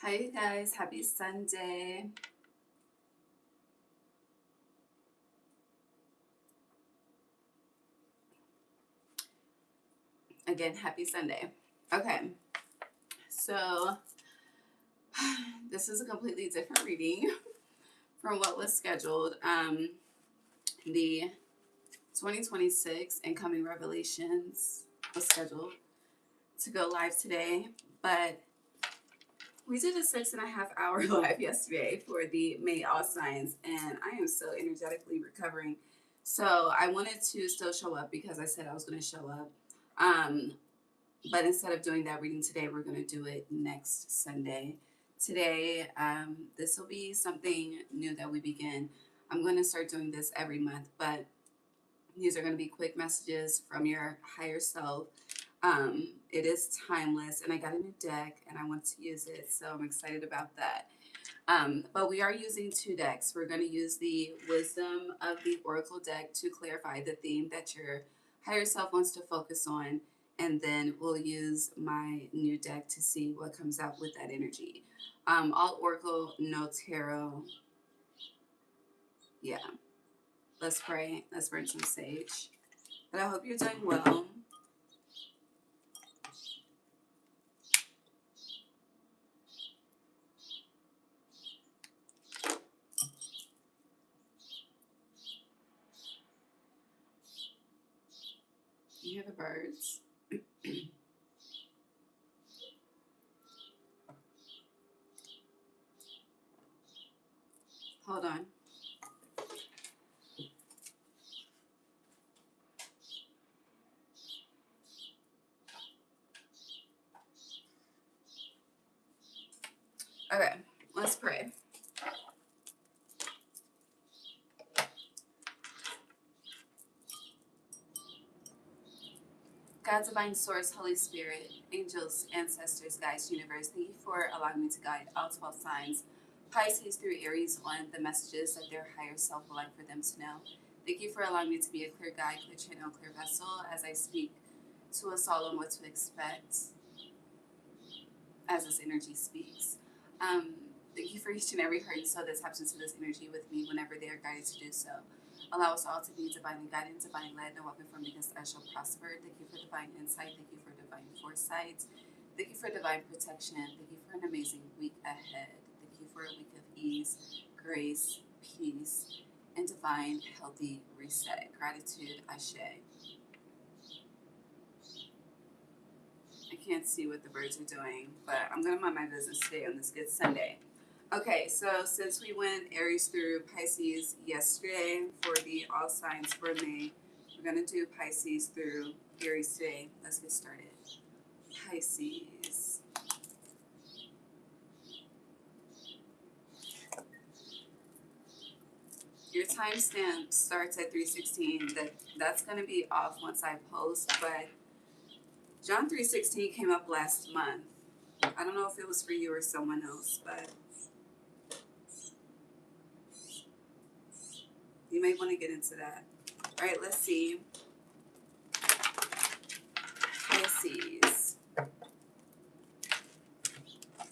Hi, you guys. Happy Sunday. Again, happy Sunday. Okay, so this is a completely different reading from what was scheduled. The 2026 Incoming Revelations was scheduled to go live today, but we did a 6.5 hour live yesterday for the May All Signs, and I am so energetically recovering. So I wanted to still show up because I said I was going to show up. But instead of doing that reading today, we're going to do it next Sunday. Today, this will be something new that we begin. I'm going to start doing this every month, but these are going to be quick messages from your higher self. It is timeless, and I got a new deck, and I want to use it, so I'm excited about that. But we are using two decks. We're going to use the Wisdom of the Oracle deck to clarify the theme that your higher self wants to focus on, and then we'll use my new deck to see what comes out with that energy. All Oracle, no tarot. Yeah, let's pray. Let's burn some sage. But I hope you're doing well. You hear the birds. Hold on. Okay, let's pray. God, Divine Source, Holy Spirit, angels, ancestors, guides, universe, thank you for allowing me to guide all 12 signs, Pisces through Aries, on the messages that their higher self would like for them to know. Thank you for allowing me to be a clear guide, clear channel, clear vessel as I speak to us all on what to expect as this energy speaks. Thank you for each and every heart and soul that taps into this energy with me whenever they are guided to do so. Allow us all to be divinely guided, divinely led, no weapon formed against us shall prosper. Thank you for divine insight. Thank you for divine foresight. Thank you for divine protection. Thank you for an amazing week ahead. Thank you for a week of ease, grace, peace, and divine healthy reset. Gratitude, Ashe. I can't see what the birds are doing, but I'm going to mind my business today on this good Sunday. Okay, so since we went Aries through Pisces yesterday for the all signs for May, we're going to do Pisces through Aries today. Let's get started. Pisces. Your timestamp starts at 3:16. That's going to be off once I post, but John 3:16 came up last month. I don't know if it was for you or someone else, but you may want to get into that. All right, let's see. Pisces.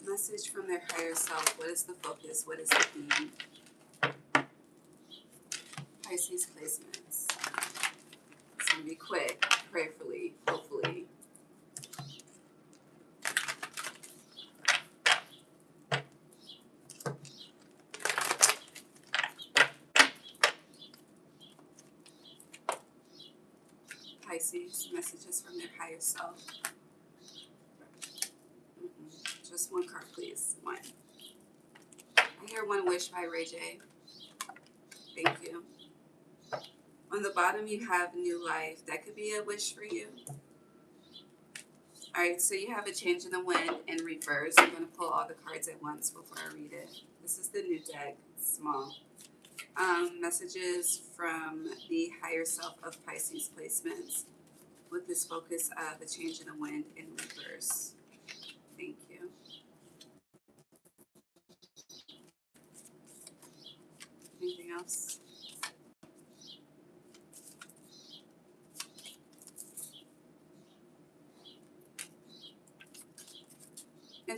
Message from their higher self. What is the focus? What is the theme? Pisces placements. It's going to be quick, prayerfully, hopefully. Pisces, messages from their higher self. Just one card, please. One. I hear One Wish by Ray J. Thank you. On the bottom, you have New Life. That could be a wish for you. All right, so you have a change in the wind in reverse. I'm going to pull all the cards at once before I read it. This is the new deck. It's small. Messages from the higher self of Pisces placements with this focus of a change in the wind in reverse. Thank you. Anything else?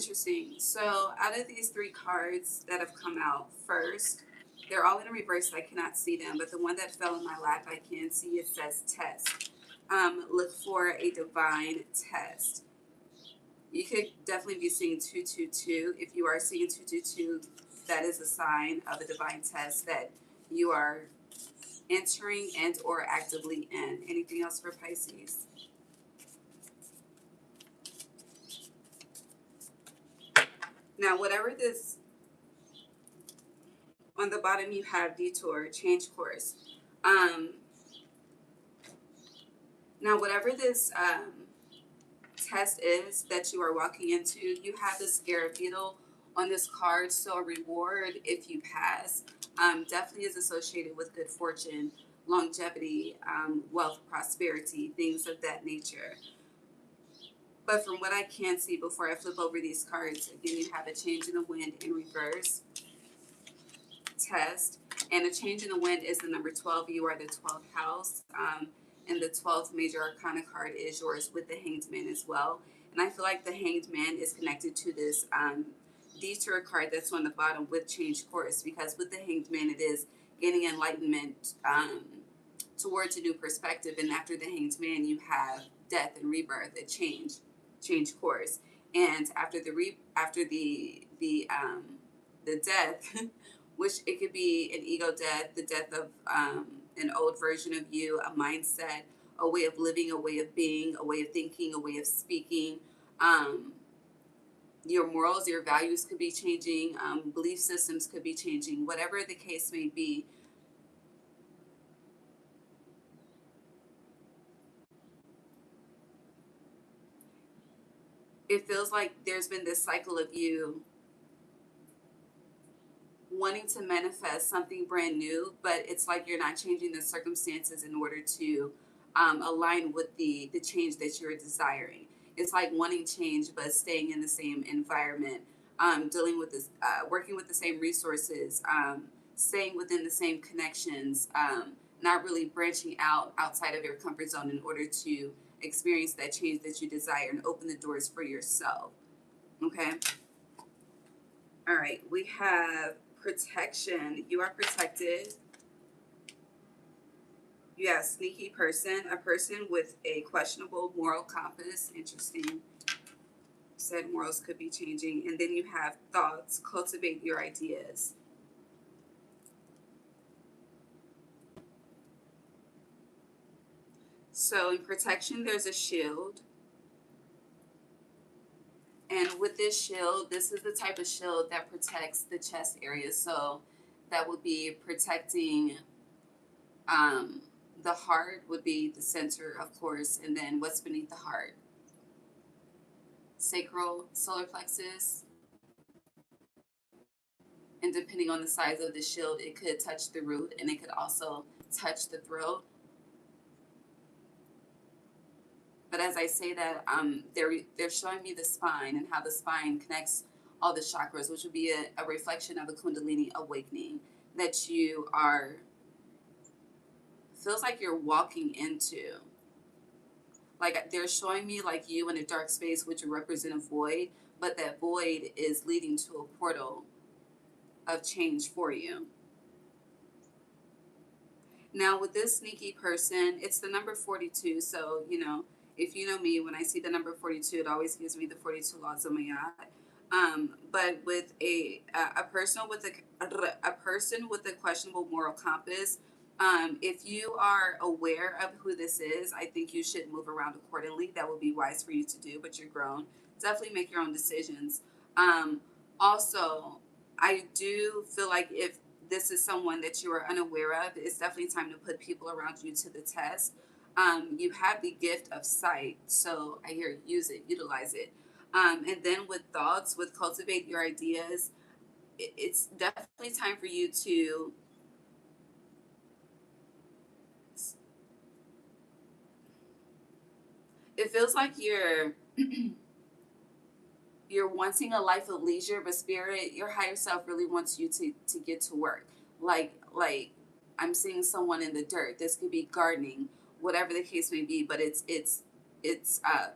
Interesting. So out of these three cards that have come out first, they're all in a reverse. I cannot see them, but the one that fell in my lap, I can see it says test. Look for a divine test. You could definitely be seeing 222. If you are seeing 222, that is a sign of a divine test that you are entering and or actively in. Anything else for Pisces? Now, whatever this, on the bottom you have detour, change course. Um, Now, whatever this test is that you are walking into, you have the scarab beetle on this card. So a reward if you pass definitely is associated with good fortune, longevity, wealth, prosperity, things of that nature. But from what I can see before I flip over these cards, again, you have a change in the wind in reverse, test, and a change in the wind is the number 12. You are the 12th house. And the 12th major arcana card is yours with the Hanged Man as well. And I feel like the Hanged Man is connected to this detour card that's on the bottom with change course, because with the Hanged Man, it is gaining enlightenment towards a new perspective. And after the Hanged Man, you have death and rebirth, a change course. And after the death, which it could be an ego death, the death of an old version of you, a mindset, a way of living, a way of being, a way of thinking, a way of speaking. Your morals, your values could be changing, belief systems could be changing, whatever the case may be. It feels like there's been this cycle of you wanting to manifest something brand new, but it's like you're not changing the circumstances in order to align with the change that you're desiring. It's like wanting change, but staying in the same environment, dealing with this, working with the same resources, staying within the same connections, not really branching out outside of your comfort zone in order to experience that change that you desire and open the doors for yourself. Okay. All right, we have protection. You are protected. You have sneaky person, a person with a questionable moral compass. Interesting. Said morals could be changing. And then you have thoughts. Cultivate your ideas. So in protection, there's a shield. And with this shield, this is the type of shield that protects the chest area. So that would be protecting the heart, would be the center, of course, and then what's beneath the heart? Sacral, solar plexus. And depending on the size of the shield, it could touch the root and it could also touch the throat. But as I say that, they're showing me the spine and how the spine connects all the chakras, which would be a reflection of a Kundalini awakening that you are, feels like you're walking into. Like they're showing me like you in a dark space, which would represent a void, but that void is leading to a portal of change for you. Now with this sneaky person, it's the number 42. So, you know, if you know me, when I see the number 42, it always gives me the 42 laws of Mayat. But with a person with a person with a questionable moral compass, if you are aware of who this is, I think you should move around accordingly. That would be wise for you to do, but you're grown. Definitely make your own decisions. Also, I do feel like if this is someone that you are unaware of, it's definitely time to put people around you to the test. You have the gift of sight, so I hear use it, utilize it. And then with thoughts, with cultivate your ideas, it's definitely time for you to, it feels like you're wanting a life of leisure, but spirit, your higher self really wants you to get to work. Like I'm seeing someone in the dirt. This could be gardening, whatever the case may be, but it's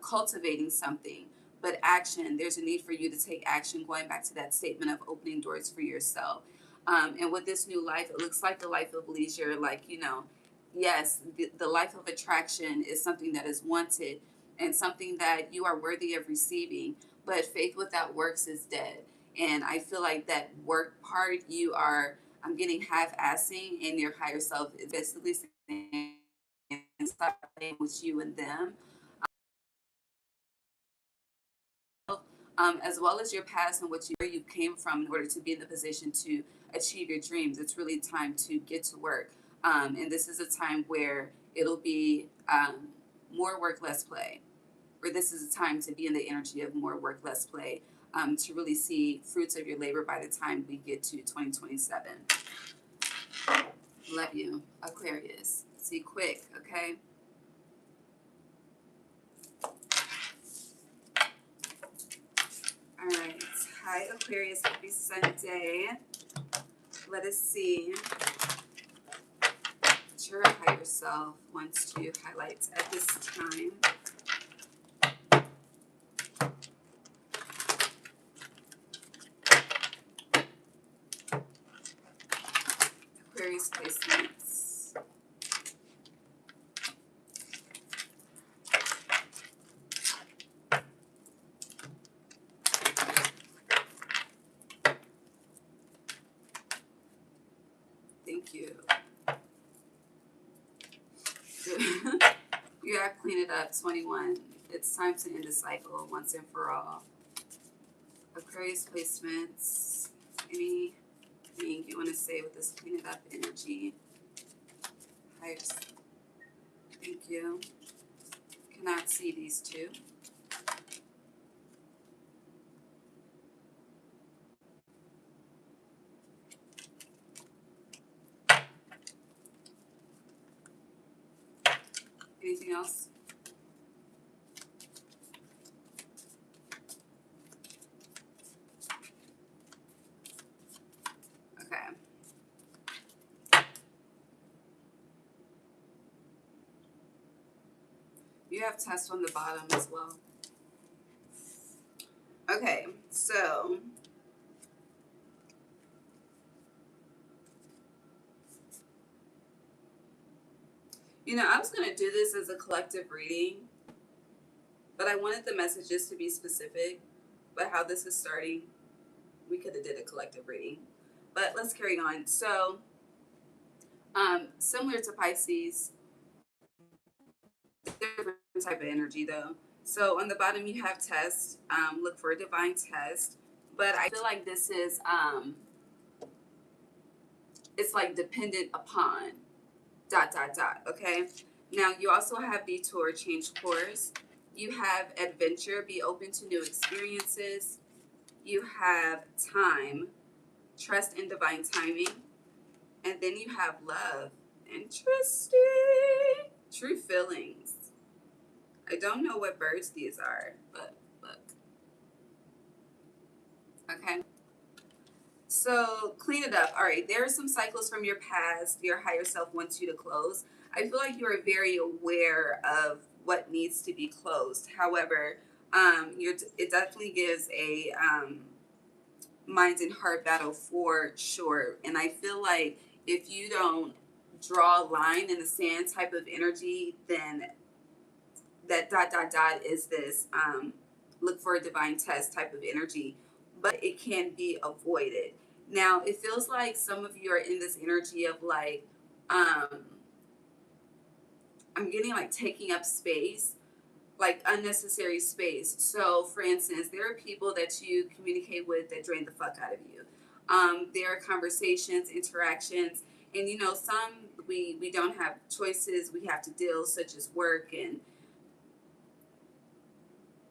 cultivating something. but action, there's a need for you to take action, going back to that statement of opening doors for yourself. And with this new life, it looks like the life of leisure, like, yes, the life of attraction is something that is wanted and something that you are worthy of receiving. But faith without works is dead. And I feel like that work part, I'm getting half-assing, and your higher self is basically saying, stop playing with you and them, as well as your past and where you came from in order to be in the position to achieve your dreams. It's really time to get to work. And this is a time where it'll be more work, less play. Or this is a time to be in the energy of more work, less play, to really see fruits of your labor by the time we get to 2027. Love you, Aquarius. See quick, okay? All right. Hi, Aquarius. Happy Sunday. Let us see what your higher self wants to highlight at this time. Aquarius placements. Thank you. You have cleaned it up, 21. It's time to end the cycle once and for all. Aquarius placements. Anything you want to say with this clean it up energy? Thank you. Cannot see these two. Anything else? Okay. You have test on the bottom as well. Okay, so I was going to do this as a collective reading, but I wanted the messages to be specific. But how this is starting, we could have did a collective reading. But let's carry on. So, similar to Pisces, different type of energy though. So on the bottom you have test. Look for a divine test. But I feel like this is it's like dependent upon ... Okay. Now you also have detour, change course. You have adventure, be open to new experiences. You have time, trust in divine timing. And then you have love. Interesting. True feelings. I don't know what birds these are, but look. Okay. So clean it up. All right. There are some cycles from your past your higher self wants you to close. I feel like you are very aware of what needs to be closed. However, it definitely gives a mind and heart battle for sure. And I feel like if you don't draw a line in the sand type of energy, then that ... is this look for a divine test type of energy, but it can be avoided. Now it feels like some of you are in this energy of like I'm getting like taking up space, like unnecessary space. So for instance, there are people that you communicate with that drain the fuck out of you. There are conversations, interactions, and some we don't have choices, we have to deal, such as work and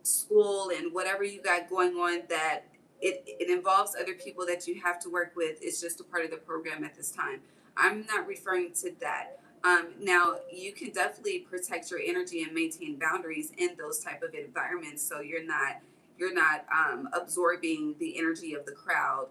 school and whatever you got going on, that it involves other people that you have to work with. It's just a part of the program at this time. I'm not referring to that. Now you can definitely protect your energy and maintain boundaries in those type of environments, so you're not absorbing the energy of the crowd.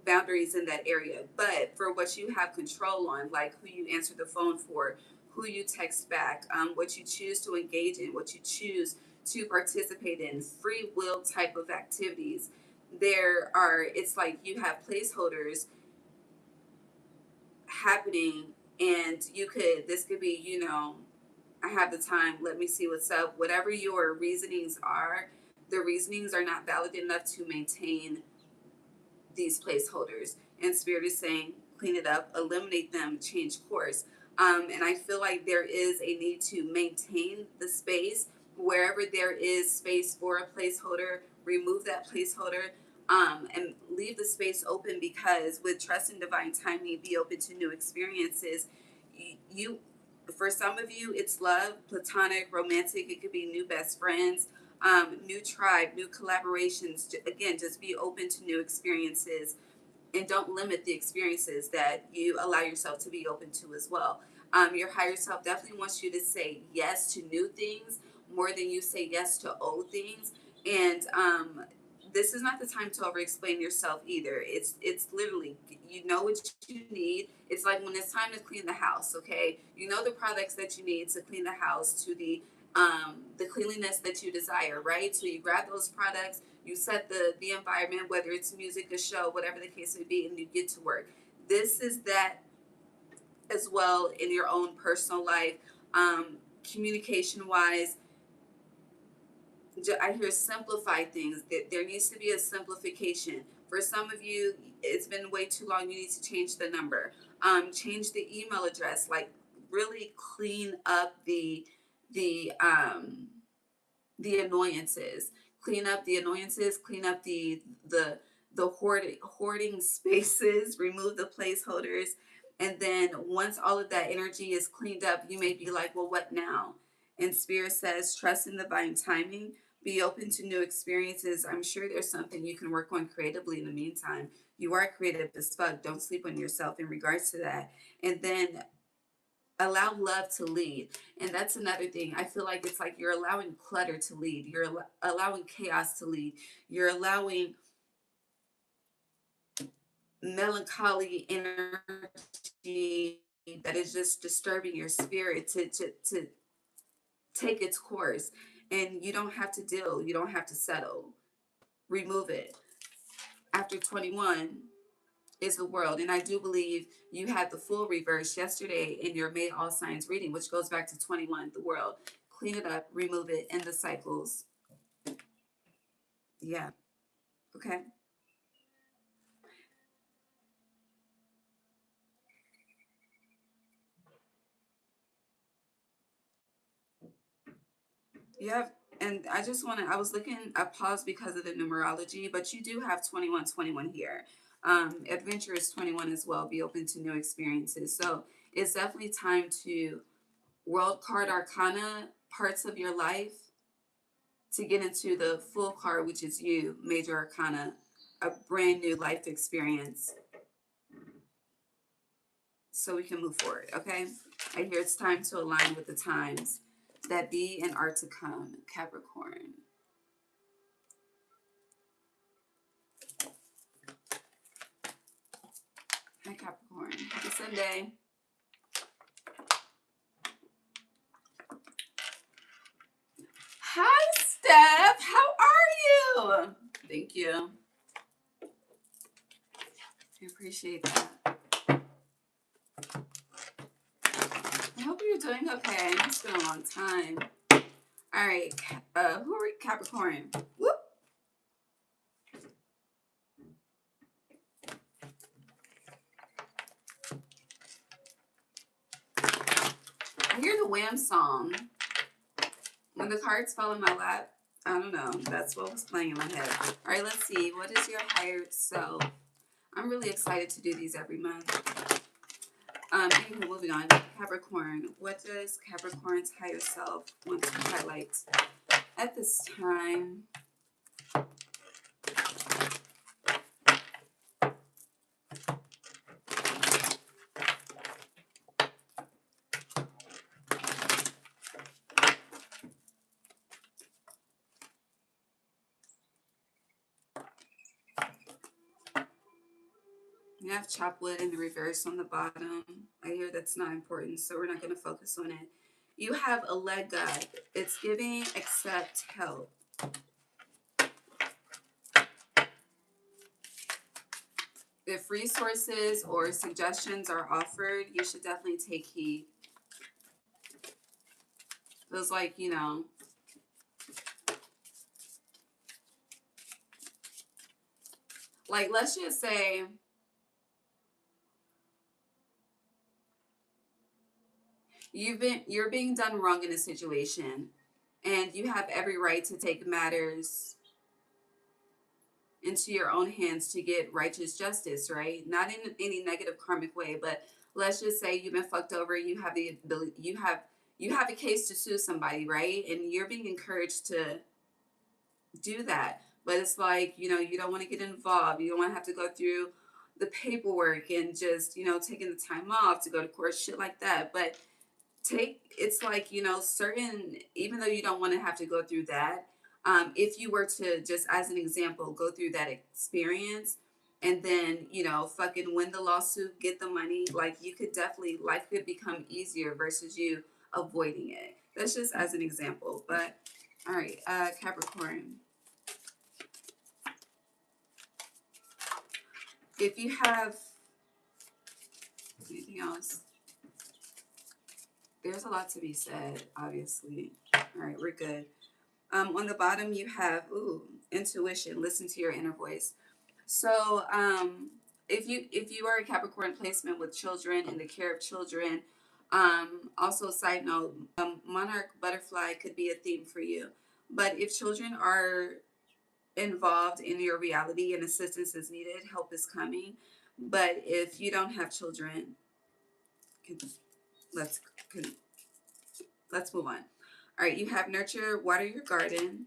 Boundaries in that area. But for what you have control on, like who you answer the phone for, who you text back, what you choose to engage in, what you choose to participate in, free will type of activities. It's like you have placeholders happening, and this could be, I have the time, let me see what's up. Whatever your reasonings are, the reasonings are not valid enough to maintain these placeholders. And Spirit is saying, clean it up, eliminate them, change course. And I feel like there is a need to maintain the space. Wherever there is space for a placeholder, remove that placeholder, and leave the space open, because with trust and divine timing, be open to new experiences. You, for some of you, it's love, platonic, romantic. It could be new best friends, new tribe, new collaborations. Again, just be open to new experiences, and don't limit the experiences that you allow yourself to be open to as well. Your higher self definitely wants you to say yes to new things more than you say yes to old things. And this is not the time to over explain yourself either. It's literally, you know what you need. It's like when it's time to clean the house, okay? You know the products that you need to clean the house to the cleanliness that you desire, right? So you grab those products, you set the environment, whether it's music, a show, whatever the case may be, and you get to work. This is that as well in your own personal life. Communication wise, I hear simplify things. That there needs to be a simplification. For some of you, it's been way too long. You need to change the number, change the email address. Like really clean up the the annoyances. Clean up the annoyances. Clean up the hoarding spaces. Remove the placeholders. And then once all of that energy is cleaned up, you may be like, well, what now? And Spirit says, trust in divine timing. Be open to new experiences. I'm sure there's something you can work on creatively in the meantime. You are creative as fuck. Don't sleep on yourself in regards to that. And then allow love to lead. And that's another thing. I feel like it's like you're allowing clutter to lead. You're allowing chaos to lead. You're allowing melancholy energy that is just disturbing your spirit to take its course. And you don't have to deal. You don't have to settle. Remove it. After 21 is the world. And I do believe you had the full reverse yesterday in your May All Signs reading, which goes back to 21, the world. Clean it up, remove it, end the cycles. Yeah. Okay. You have, and I was looking, I paused because of the numerology, but you do have 2121 here. Adventure is 21 as well. Be open to new experiences. So it's definitely time to world card arcana parts of your life to get into the full card, which is you, major arcana, a brand new life experience, so we can move forward. Okay. I hear it's time to align with the times that be and are to come. Capricorn. Hi, Capricorn. Happy Sunday. Hi, Steph. How are you? Thank you. I appreciate that. I hope you're doing okay. It's been a long time. All right. Who are Capricorn? Whoop. I hear the Wham song. When the cards fall in my lap, I don't know. That's what was playing in my head. All right, let's see. What is your higher self? I'm really excited to do these every month. Anyway, moving on. Capricorn. What does Capricorn's higher self want to highlight at this time? You have chop wood in the reverse on the bottom. I hear that's not important, so we're not going to focus on it. You have a leg guide. It's giving accept help. If resources or suggestions are offered, you should definitely take heed. Feels like, you know, like let's just say you're being done wrong in a situation, and you have every right to take matters into your own hands to get righteous justice, right? Not in any negative karmic way, but let's just say you've been fucked over, you have the ability, you have a case to sue somebody, right? And you're being encouraged to do that. But it's like, you know, you don't want to get involved. You don't want to have to go through the paperwork and just, you know, taking the time off to go to court, shit like that. But it's like, you know, certain, even though you don't want to have to go through that, if you were to, just as an example, go through that experience and then, you know, fucking win the lawsuit, get the money, like you could definitely, life could become easier versus you avoiding it. That's just as an example. But all right, Capricorn, if you have anything else, there's a lot to be said, obviously. All right, we're good. On the bottom, you have intuition. Listen to your inner voice. So, if you are a Capricorn placement with children and the care of children, also side note, monarch butterfly could be a theme for you. But if children are involved in your reality and assistance is needed, help is coming. But if you don't have children, let's let's move on. All right, you have nurture, water your garden.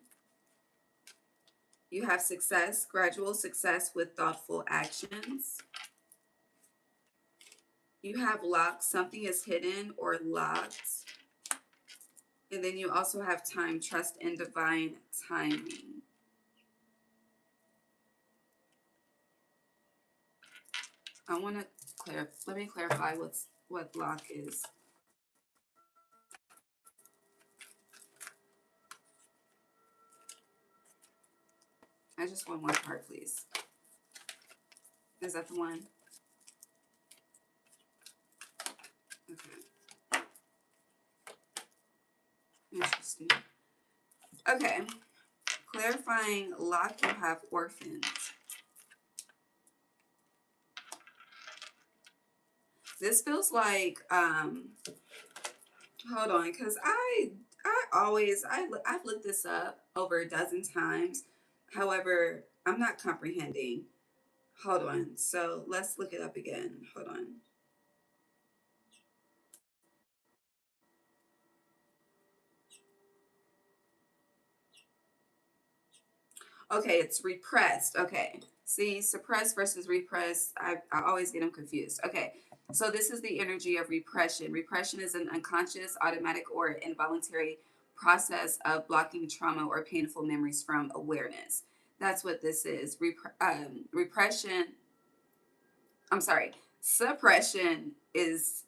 You have success, gradual success with thoughtful actions. You have locked, something is hidden or locked. And then you also have time, trust in divine timing. I want to let me clarify what lock is. I just want one card, please. Is that the one? Okay. Interesting. Okay. Clarifying lock, you have orphans. This feels like hold on, because I've looked this up over a dozen times. However, I'm not comprehending. Hold on. So let's look it up again. Hold on. Okay, it's repressed. Okay. See, suppressed versus repressed. I always get them confused. Okay. So this is the energy of repression. Repression is an unconscious, automatic, or involuntary process of blocking trauma or painful memories from awareness. That's what this is. Repression, I'm sorry, suppression is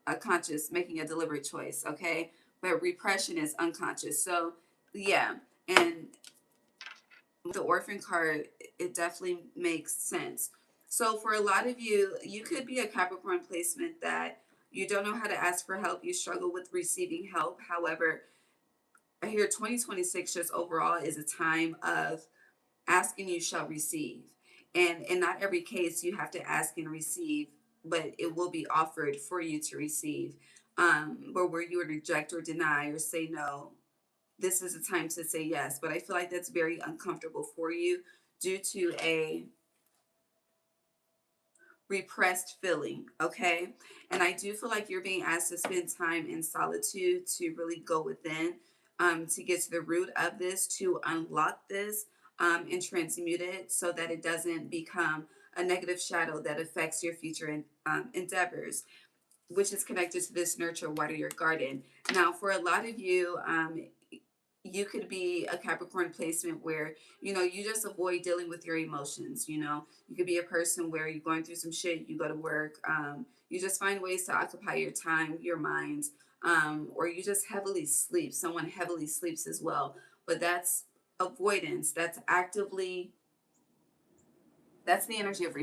a conscious, making a deliberate choice, okay? But repression is unconscious. So, yeah. And the orphan card, it definitely makes sense. So for a lot of you, you could be a Capricorn placement that you don't know how to ask for help. You struggle with receiving help. However, I hear 2026 just overall is a time of asking you shall receive. And in not every case you have to ask and receive, but it will be offered for you to receive. But where you would reject or deny or say no, this is a time to say yes. But I feel like that's very uncomfortable for you due to a repressed feeling, okay? And I do feel like you're being asked to spend time in solitude to really go within, to get to the root of this, to unlock this, and transmute it so that it doesn't become a negative shadow that affects your future endeavors, which is connected to this nurture, water your garden. Now, for a lot of you, you could be a Capricorn placement where, you just avoid dealing with your emotions. You could be a person where you're going through some shit, you go to work, you just find ways to occupy your time, your mind, or you just heavily sleep. Someone heavily sleeps as well. But that's avoidance. That's the energy of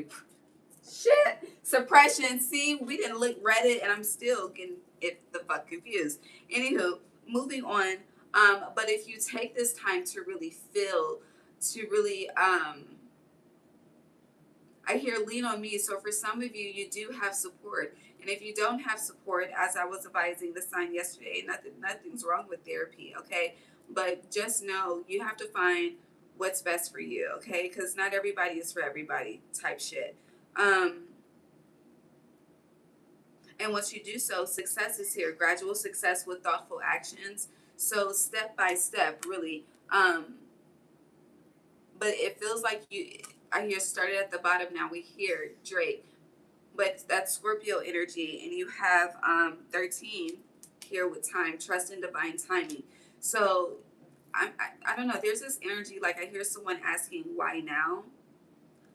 shit suppression. See, we didn't read it, and I'm still getting it the fuck confused. Anywho, moving on. But if you take this time to really feel, to really I hear lean on me. So for some of you, you do have support. And if you don't have support, as I was advising the sign yesterday, nothing's wrong with therapy, okay? But just know you have to find what's best for you, okay? Because not everybody is for everybody type shit. And once you do so, success is here. Gradual success with thoughtful actions. So step by step, really. But it feels like I hear started at the bottom, now we hear Drake. But that's Scorpio energy, and you have 13 here with time, trust in divine timing. So I don't know, there's this energy, like I hear someone asking why now,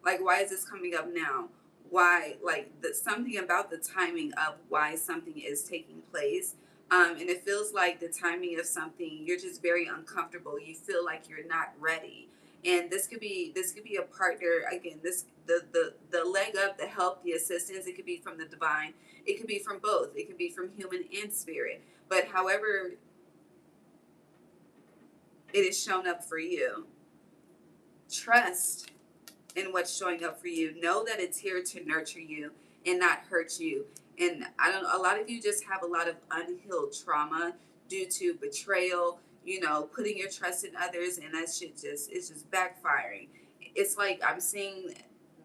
like why is this coming up now, why, like something about the timing of why something is taking place. And it feels like the timing of something, you're just very uncomfortable, you feel like you're not ready. And this could be a partner, again, this the leg up, the help, the assistance, it could be from the divine, it could be from both, it could be from human and spirit. But however it is shown up for you, trust in what's showing up for you. Know that it's here to nurture you and not hurt you. And I don't know, a lot of you just have a lot of unhealed trauma due to betrayal, putting your trust in others, and that shit it's just backfiring. It's like I'm seeing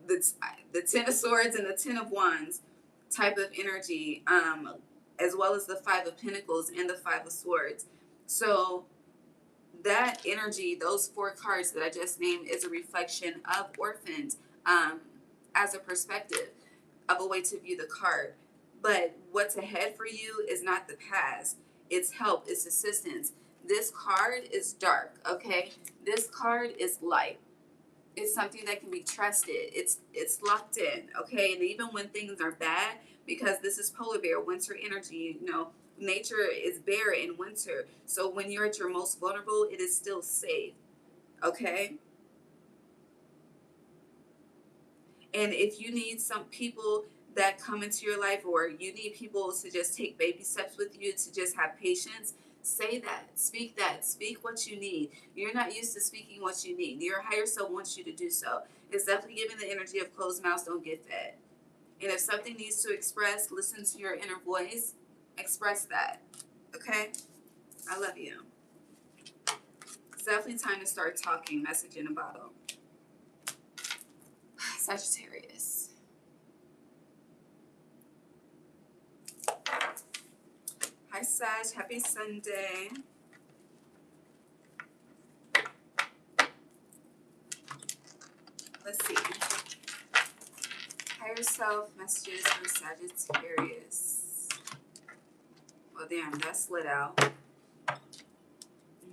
the Ten of Swords and the Ten of Wands type of energy, as well as the Five of Pentacles and the Five of Swords. So that energy, those four cards that I just named, is a reflection of orphans, as a perspective of a way to view the card. But what's ahead for you is not the past. It's help, it's assistance. This card is dark, okay? This card is light. It's something that can be trusted. It's locked in, okay? And even when things are bad, because this is polar bear, winter energy, nature is bare in winter. So when you're at your most vulnerable, it is still safe, okay? And if you need some people that come into your life, or you need people to just take baby steps with you, to just have patience, say that, speak what you need. You're not used to speaking what you need. Your higher self wants you to do so. It's definitely giving the energy of closed mouths don't get fed. And if something needs to express, listen to your inner voice, express that, okay? I love you. It's definitely time to start talking. Message in a bottle. Sagittarius. Hi, Sag. Happy Sunday. Let's see. Higher self messages for Sagittarius. Well, damn, that slid out.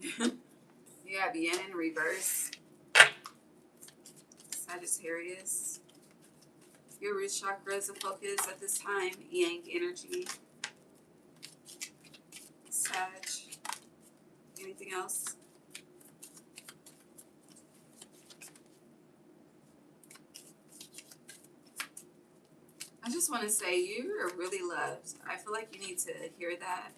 You have yin in reverse. Sagittarius. Your root chakra is a focus at this time. Yang energy. Sag. Anything else? I just want to say you are really loved. I feel like you need to hear that.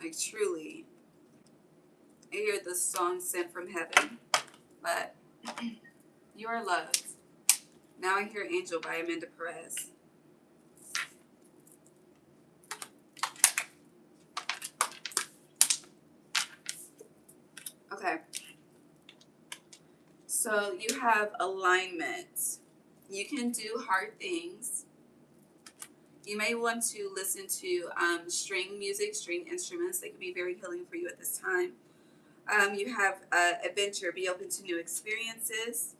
Like, truly. I hear this song sent from heaven. But you are loved. Now I hear Angel by Amanda Perez. Okay. So you have alignment. You can do hard things. You may want to listen to string music, string instruments. They can be very healing for you at this time. You have adventure. Be open to new experiences.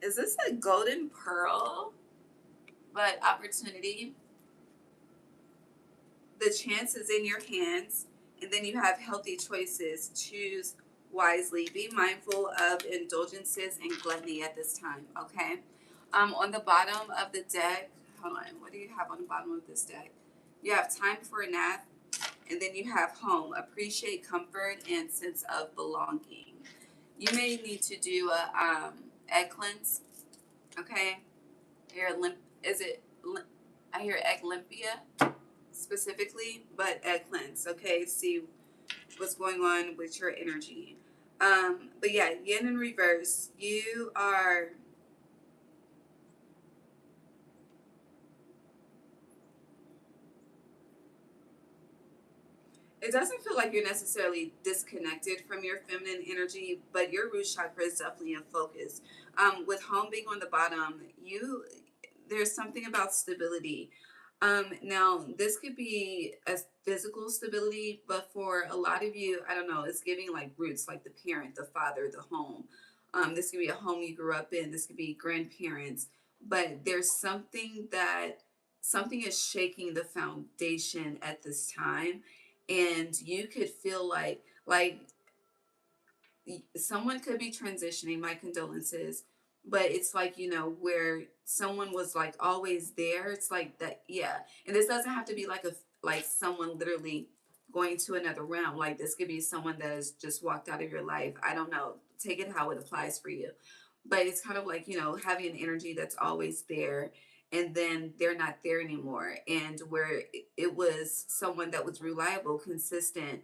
Is this a golden pearl? But opportunity. the chance is in your hands. And then you have healthy choices. Choose wisely. Be mindful of indulgences and gluttony at this time. Okay. On the bottom of the deck, hold on. What do you have on the bottom of this deck? You have time for a nap, and then you have home. Appreciate comfort and sense of belonging. You may need to do a egg cleanse. Okay. Here, is it? I hear egg limpia specifically, but egg cleanse. Okay. See what's going on with your energy. But yeah, yin in reverse. You are. It doesn't feel like you're necessarily disconnected from your feminine energy, but your root chakra is definitely in focus. With home being on the bottom, there's something about stability. Now this could be a physical stability, but for a lot of you, I don't know, it's giving like roots, like the parent, the father, the home. This could be a home you grew up in. This could be grandparents, but there's something is shaking the foundation at this time, and you could feel like someone could be transitioning. My condolences. But it's like, where someone was like always there. It's like that. Yeah. And this doesn't have to be like someone literally going to another realm. Like this could be someone that has just walked out of your life. I don't know, take it how it applies for you. But it's kind of like, having an energy that's always there, and then they're not there anymore. And where it was someone that was reliable, consistent,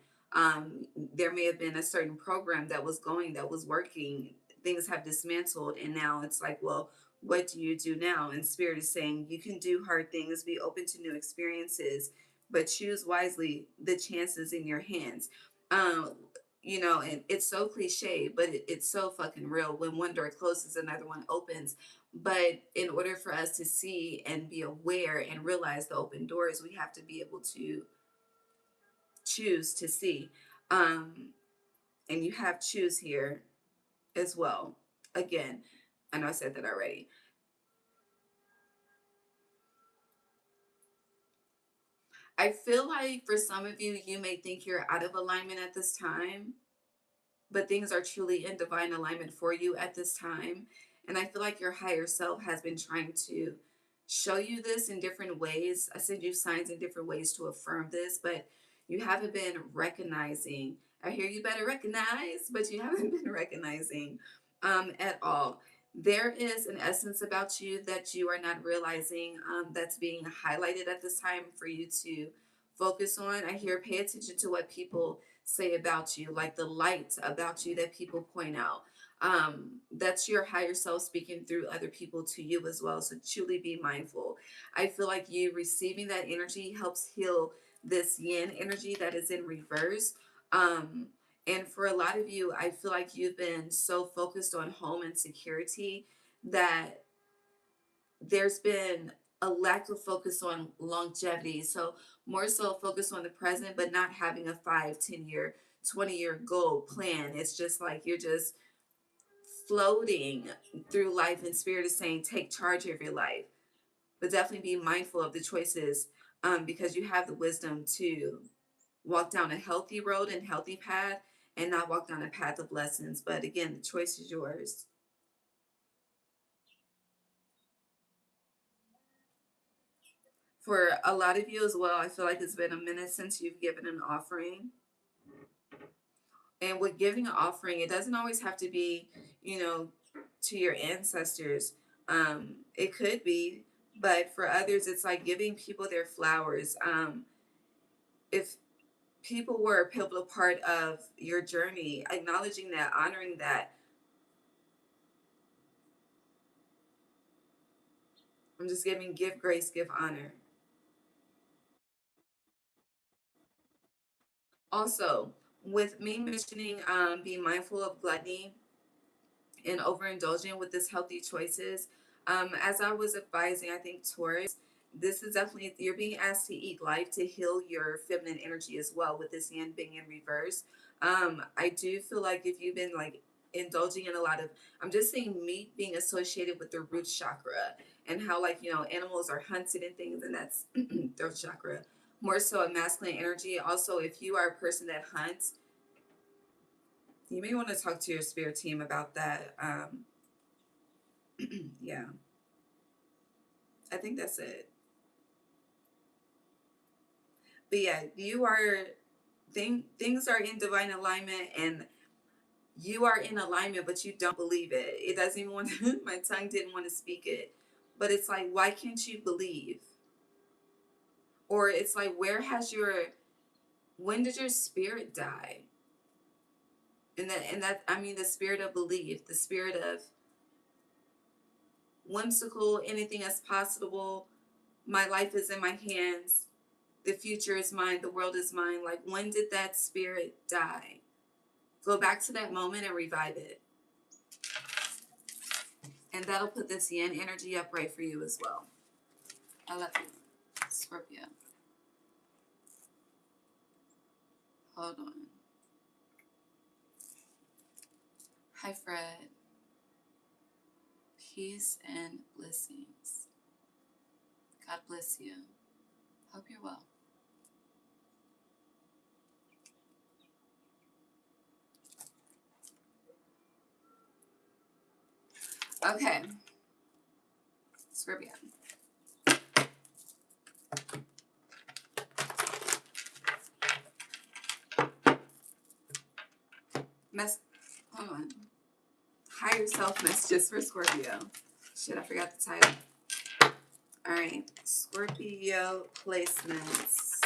there may have been a certain program that was going, that was working. Things have dismantled, and now it's like, well, what do you do now? And Spirit is saying you can do hard things, be open to new experiences, but choose wisely. The chances in your hands. um and it's so cliche, but it's so fucking real. When one door closes, another one opens. But in order for us to see and be aware and realize the open doors, we have to be able to choose to see. um and you have choose here as well. Again, I know I said that already. I feel like for some of you, you may think you're out of alignment at this time, but things are truly in divine alignment for you at this time. And I feel like your higher self has been trying to show you this in different ways. I send you signs in different ways to affirm this, but you haven't been recognizing. I hear you better recognize, but you haven't been recognizing at all. There is an essence about you that you are not realizing, that's being highlighted at this time for you to focus on. I hear pay attention to what people say about you, like the light about you that people point out. That's your higher self speaking through other people to you as well. So truly be mindful. I feel like you receiving that energy helps heal this yin energy that is in reverse. Um, and for a lot of you, I feel like you've been so focused on home and security that there's been a lack of focus on longevity. So more so focus on the present, but not having a 5, 10 year, 20-year goal plan. It's just like you're just floating through life, and Spirit is saying take charge of your life. But definitely be mindful of the choices, because you have the wisdom to walk down a healthy road and healthy path, and not walk down a path of lessons. But again, the choice is yours. For a lot of you as well, I feel like it's been a minute since you've given an offering. And with giving an offering, it doesn't always have to be, to your ancestors. It could be, but for others, it's like giving people their flowers. If people were a pivotal part of your journey, acknowledging that, honoring that. I'm just giving, give grace, give honor. Also, with me mentioning, being mindful of gluttony and overindulging with this healthy choices. As I was advising, I think Taurus, this is definitely, you're being asked to eat life to heal your feminine energy as well, with this yin being in reverse. I do feel like if you've been like indulging in a lot of, I'm just saying meat being associated with the root chakra, and how like, animals are hunted and things, and that's throat chakra. more so a masculine energy. Also, if you are a person that hunts, you may want to talk to your spirit team about that. Yeah, I think that's it. But yeah, you are things are in divine alignment, and you are in alignment, but you don't believe it. It doesn't even want to, my tongue didn't want to speak it. But it's like, why can't you believe? Or it's like, when did your spirit die? And that I mean the spirit of belief, the spirit of whimsical, anything is possible. My life is in my hands. The future is mine. The world is mine. Like, when did that spirit die? Go back to that moment and revive it. And that'll put this yin energy up right for you as well. I love you, Scorpio. Hold on. Hi, Fred. Peace and blessings. God bless you. Hope you're well. Okay. Scorpio. Hold on. Higher self messages for Scorpio. Shit, I forgot the title. All right. Scorpio placements.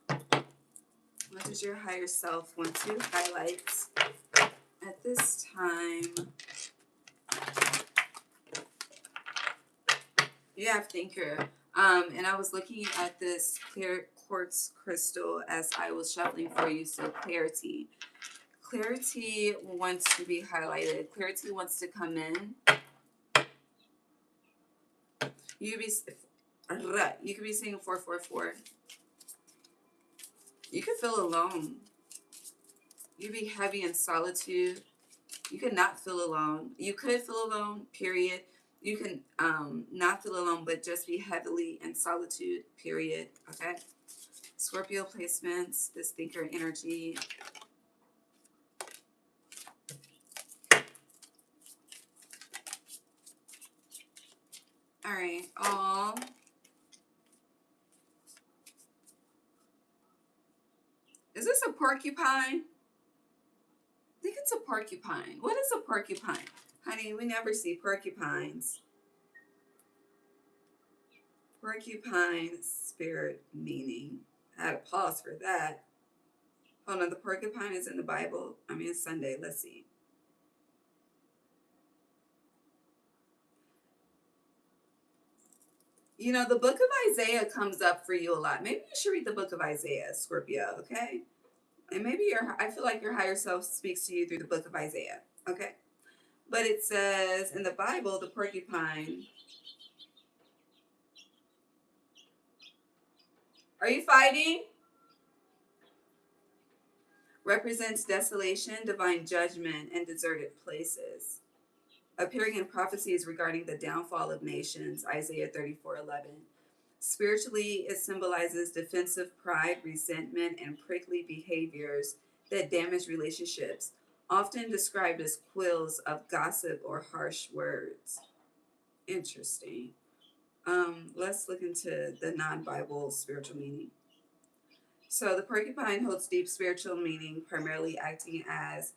What does your higher self want to highlight at this time? You have thinker. And I was looking at this clear quartz crystal as I was shuffling for you. So clarity. Clarity wants to be highlighted. Clarity wants to come in. You could be saying 444. You could feel alone. You'd be heavy in solitude. You could not feel alone. You could feel alone, period. You can not feel alone, but just be heavily in solitude, period. Okay? Scorpio placements, this thinker energy. All right. Is this a porcupine? I think it's a porcupine. What is a porcupine? Honey, we never see porcupines. Porcupine spirit meaning. I had a pause for that. Hold on, the porcupine is in the Bible. I mean, it's Sunday. Let's see. You know, the book of Isaiah comes up for you a lot. Maybe you should read the book of Isaiah, Scorpio, okay? And maybe I feel like your higher self speaks to you through the book of Isaiah, okay? But it says in the Bible, the porcupine. Are you fighting? Represents desolation, divine judgment, and deserted places. Appearing in prophecies regarding the downfall of nations, Isaiah 34:11. Spiritually, it symbolizes defensive pride, resentment, and prickly behaviors that damage relationships, often described as quills of gossip or harsh words. Interesting. Let's look into the non-Bible spiritual meaning. So the porcupine holds deep spiritual meaning, primarily acting as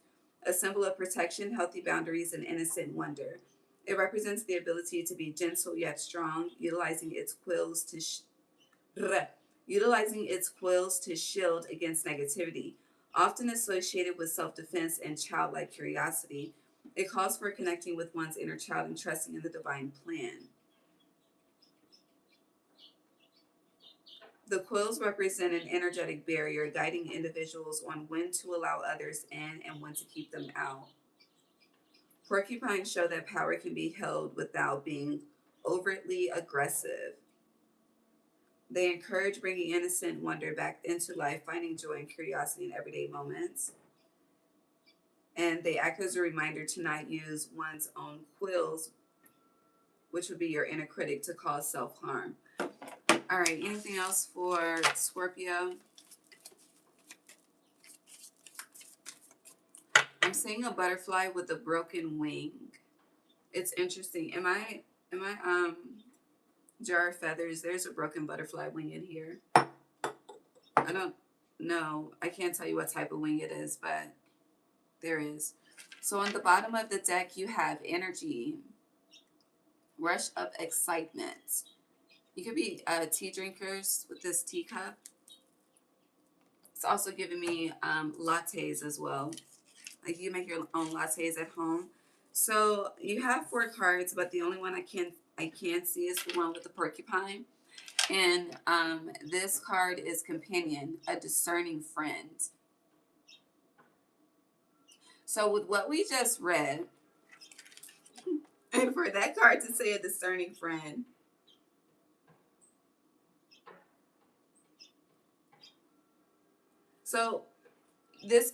a symbol of protection, healthy boundaries, and innocent wonder. It represents the ability to be gentle yet strong, utilizing its quills to shield against negativity. Often associated with self-defense and childlike curiosity, it calls for connecting with one's inner child and trusting in the divine plan. The quills represent an energetic barrier guiding individuals on when to allow others in and when to keep them out. Porcupines show that power can be held without being overtly aggressive. They encourage bringing innocent wonder back into life, finding joy and curiosity in everyday moments. And they act as a reminder to not use one's own quills, which would be your inner critic, to cause self-harm. All right, anything else for Scorpio? I'm seeing a butterfly with a broken wing. It's interesting. Am I jar of feathers? There's a broken butterfly wing in here. I don't know. I can't tell you what type of wing it is, but there is. So on the bottom of the deck, you have energy, rush of excitement. You could be tea drinkers with this teacup. It's also giving me lattes as well. Like you make your own lattes at home. So you have 4 cards, but the only one I can't see is the one with the porcupine. And this card is companion, a discerning friend. So with what we just read, and for that card to say a discerning friend, so this,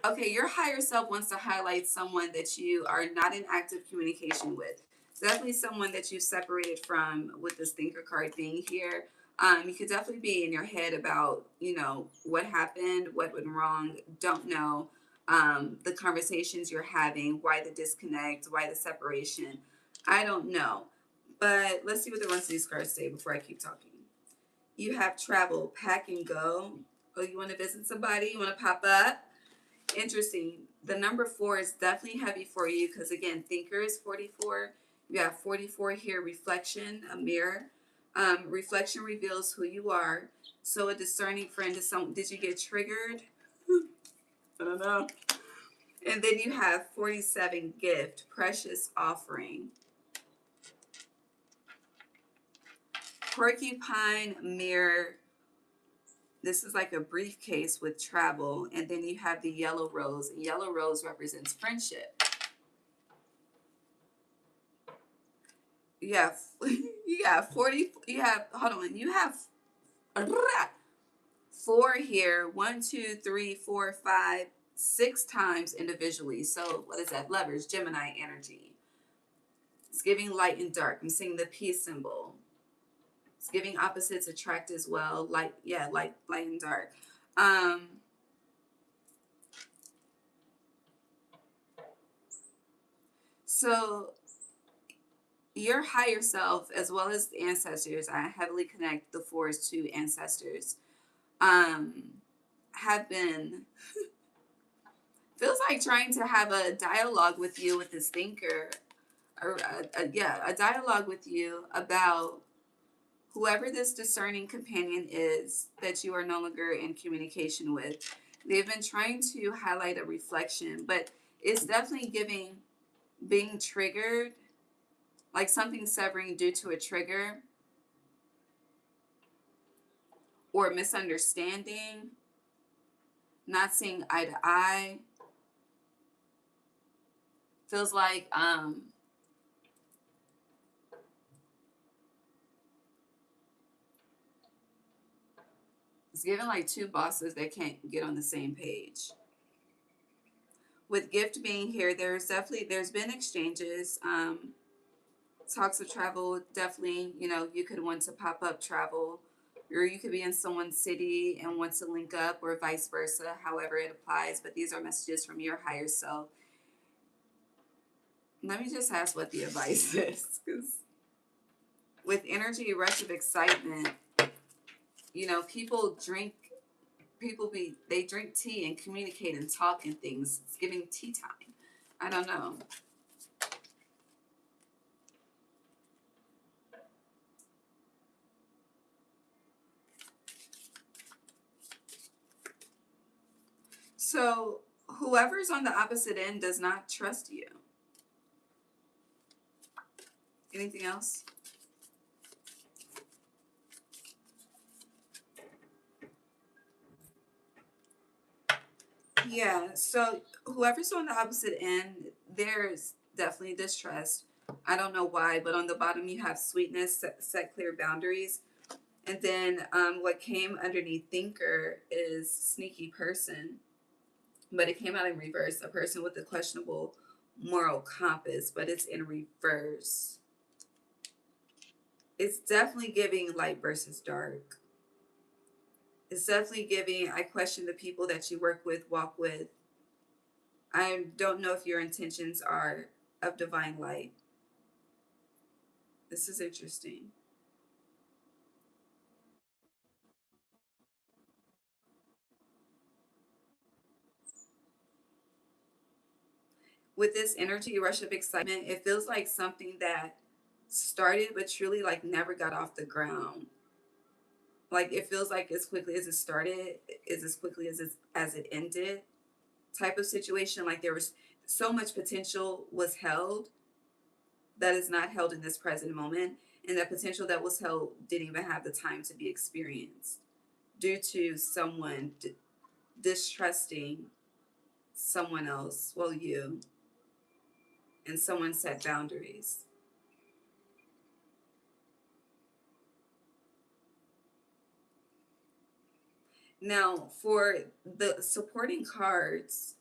okay, your higher self wants to highlight someone that you are not in active communication with. Definitely someone that you separated from with this thinker card being here. You could definitely be in your head about, what happened, what went wrong, don't know, the conversations you're having, why the disconnect, why the separation. I don't know. But let's see what the rest of these cards say before I keep talking. You have travel, pack and go. Oh, you want to visit somebody? You want to pop up? Interesting. The number 4 is definitely heavy for you because, again, thinker is 44. You have 44 here, reflection, a mirror. Reflection reveals who you are. So a discerning friend is someone. Did you get triggered? I don't know. And then you have 47, gift, precious offering. Porcupine, mirror. This is like a briefcase with travel. And then you have the yellow rose. And yellow rose represents friendship. You have, hold on. You have 4 here. 1, 2, 3, 4, 5, 6 times individually. So what is that? Lovers, Gemini energy. It's giving light and dark. I'm seeing the peace symbol. It's giving opposites attract as well. Light and dark. So your higher self, as well as the ancestors, I heavily connect the 4s to ancestors, have been, feels like trying to have a dialogue with you with this thinker, or a dialogue with you about whoever this discerning companion is that you are no longer in communication with. They've been trying to highlight a reflection, but it's definitely giving being triggered, like something severing due to a trigger or misunderstanding, not seeing eye to eye. Feels like it's given like 2 bosses that can't get on the same page. With gift being here, there's been exchanges, talks of travel. Definitely, you could want to pop up travel, or you could be in someone's city and want to link up, or vice versa, however it applies. But these are messages from your higher self. Let me just ask what the advice is, because with energy, rush of excitement, they drink tea and communicate and talk and things. It's giving tea time. I don't know. So whoever's on the opposite end does not trust you. Anything else? Yeah, so whoever's on the opposite end, there's definitely distrust. I don't know why, but on the bottom you have sweetness, set clear boundaries. And then what came underneath thinker is sneaky person. But it came out in reverse, a person with a questionable moral compass, but it's in reverse. It's definitely giving light versus dark. It's definitely giving, I question the people that you work with, walk with. I don't know if your intentions are of divine light. This is interesting. With this energy rush of excitement, it feels like something that started but truly like never got off the ground. Like it feels like as quickly as it started is as quickly as it ended type of situation. Like there was so much potential was held that is not held in this present moment, and that potential that was held didn't even have the time to be experienced due to someone distrusting someone else, well, you, and someone set boundaries. Now, for the supporting cards,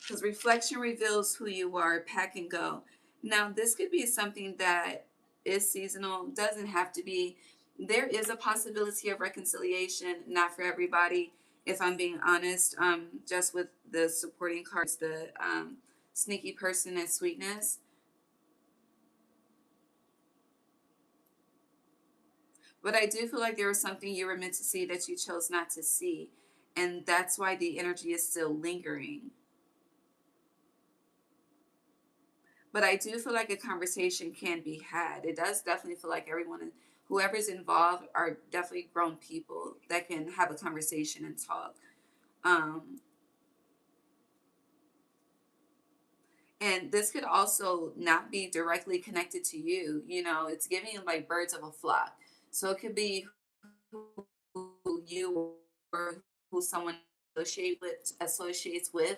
because reflection reveals who you are, pack and go. Now, this could be something that is seasonal, doesn't have to be. There is a possibility of reconciliation, not for everybody, if I'm being honest. Just with the supporting cards, the sneaky person and sweetness. But I do feel like there was something you were meant to see that you chose not to see. And that's why the energy is still lingering. But I do feel like a conversation can be had. It does definitely feel like everyone, whoever's involved, are definitely grown people that can have a conversation and talk. Um, and this could also not be directly connected to you. You know, it's giving like birds of a flock. So it could be who you or who someone associates with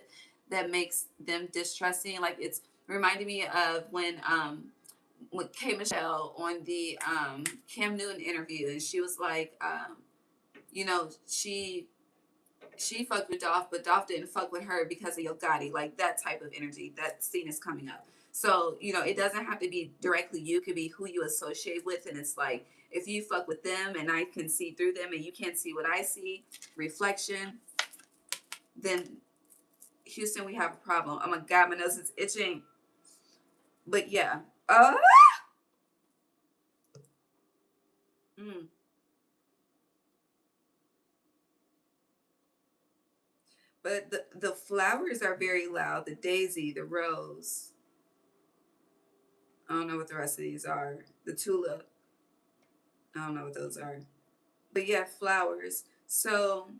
that makes them distrusting. Like it's reminding me of when with K Michelle on the Cam Newton interview, and she was like, you know, she fucked with Dolph, but Dolph didn't fuck with her because of Yo Gotti. Like that type of energy. That scene is coming up. So, you know, it doesn't have to be directly you, it could be who you associate with. And it's like, if you fuck with them and I can see through them and you can't see what I see, reflection, then Houston, we have a problem. Oh my God, my nose is itching. But yeah. Uh, mm. But the flowers are very loud. The daisy, the rose. I don't know what the rest of these are. The tulip. I don't know what those are. But yeah, flowers. So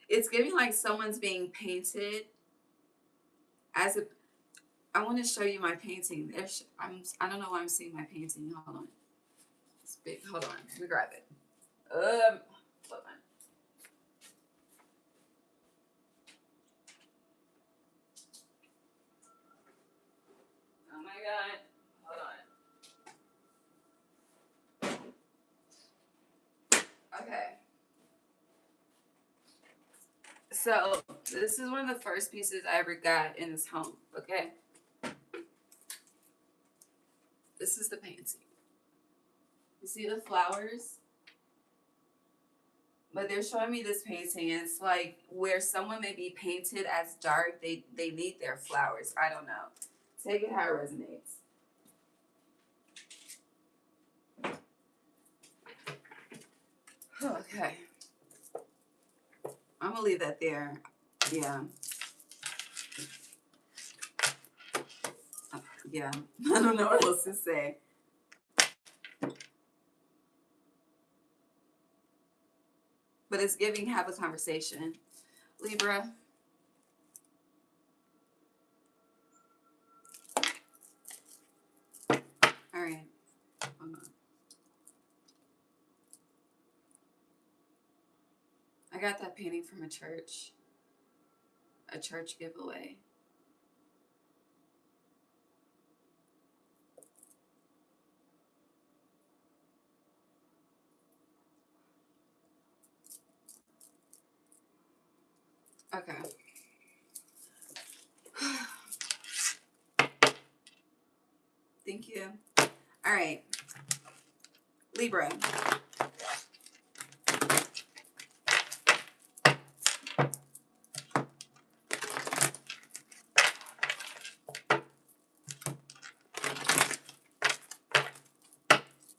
it's giving like someone's being painted as a. I want to show you my painting. I don't know why I'm seeing my painting. Hold on. It's big. Hold on. Let me grab it. Hold on. Oh my God. Hold on. Okay. So this is one of the first pieces I ever got in this home. Okay. This is the painting. You see the flowers? But they're showing me this painting, and it's like where someone may be painted as dark, they need their flowers. I don't know. Take it how it resonates. Okay. I'm gonna leave that there. Yeah. Yeah. I don't know what else to say. But it's giving have a conversation. Libra. All right. Hold on. I got that painting from a church giveaway. Okay. Thank you. All right. Libra.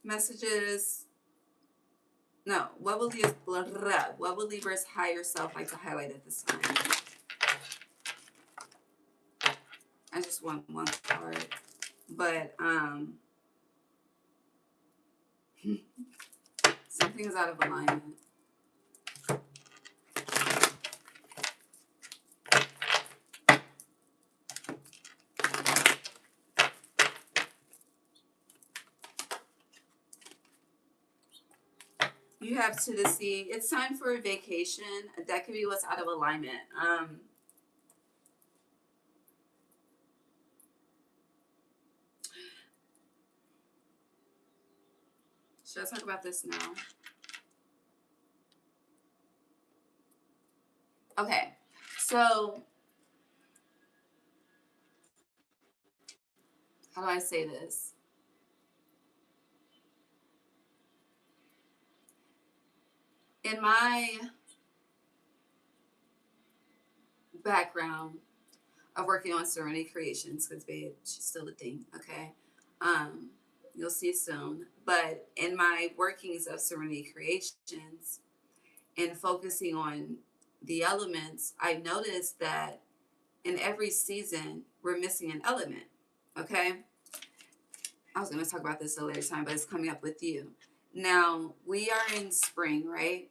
Messages. No. What will Libra's higher self like to highlight at this time? I just want one card. But something is out of alignment. You have to the sea. It's time for a vacation. That could be what's out of alignment. Should I talk about this now? Okay. So, how do I say this? In my background of working on Serenity Creations, because babe, she's still a thing, okay? You'll see soon. But in my workings of Serenity Creations and focusing on the elements, I noticed that in every season we're missing an element. Okay. I was going to talk about this a later time, but it's coming up with you. Now we are in spring, right?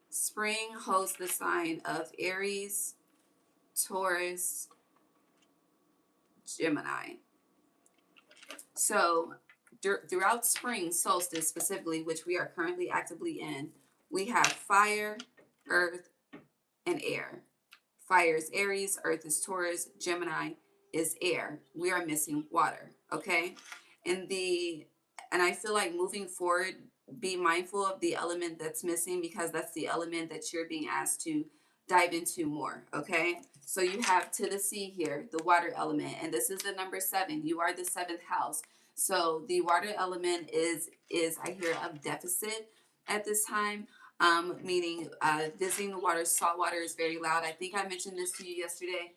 Spring holds the sign of Aries, Taurus, Gemini. So throughout spring solstice specifically, which we are currently actively in, we have fire, earth, and air. Fire is Aries, earth is Taurus, Gemini is air. We are missing water, okay? And I feel like moving forward, be mindful of the element that's missing, because that's the element that you're being asked to dive into more, okay? So you have to the sea here, the water element, and this is the number 7. You are the 7th house. So the water element is I hear of deficit at this time. Meaning visiting the water. Salt water is very loud. I think I mentioned this to you yesterday.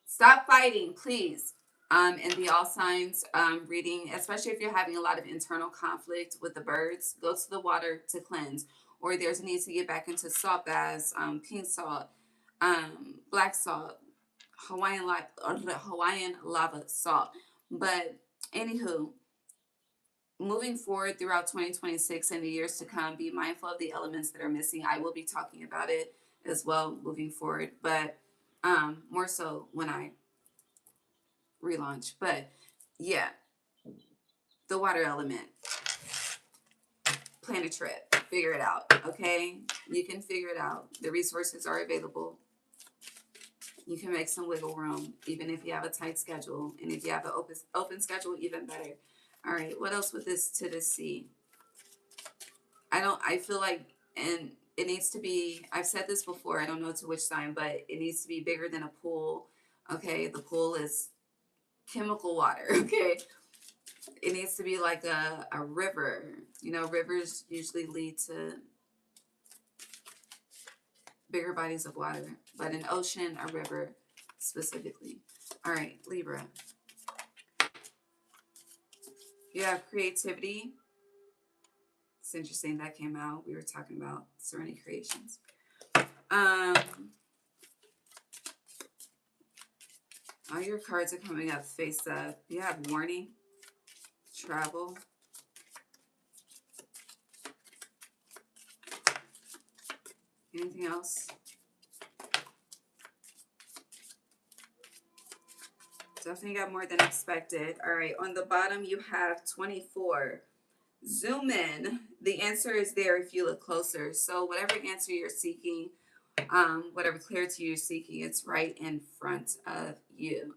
Stop fighting, please. In the all signs reading, especially if you're having a lot of internal conflict with the birds, go to the water to cleanse. Or there's a need to get back into salt baths, pink salt, black salt, Hawaiian lava salt. But anywho, moving forward throughout 2026 and the years to come, be mindful of the elements that are missing. I will be talking about it as well moving forward, but more so when I relaunch. But yeah, the water element. Plan a trip. Figure it out, okay? You can figure it out. The resources are available. You can make some wiggle room, even if you have a tight schedule. And if you have an open schedule, even better. All right, what else with this to the sea? I feel like, and it needs to be, I've said this before, I don't know to which sign, but it needs to be bigger than a pool. Okay, the pool is chemical water. Okay, it needs to be like a river. You know, rivers usually lead to bigger bodies of water, but an ocean, a river specifically. All right, Libra. You have creativity. It's interesting that came out. We were talking about Serenity Creations. All your cards are coming up face up. You have warning, travel, anything else? Definitely got more than expected. All right, on the bottom you have 24. Zoom in. The answer is there if you look closer. So whatever answer you're seeking, whatever clarity you're seeking, it's right in front of you.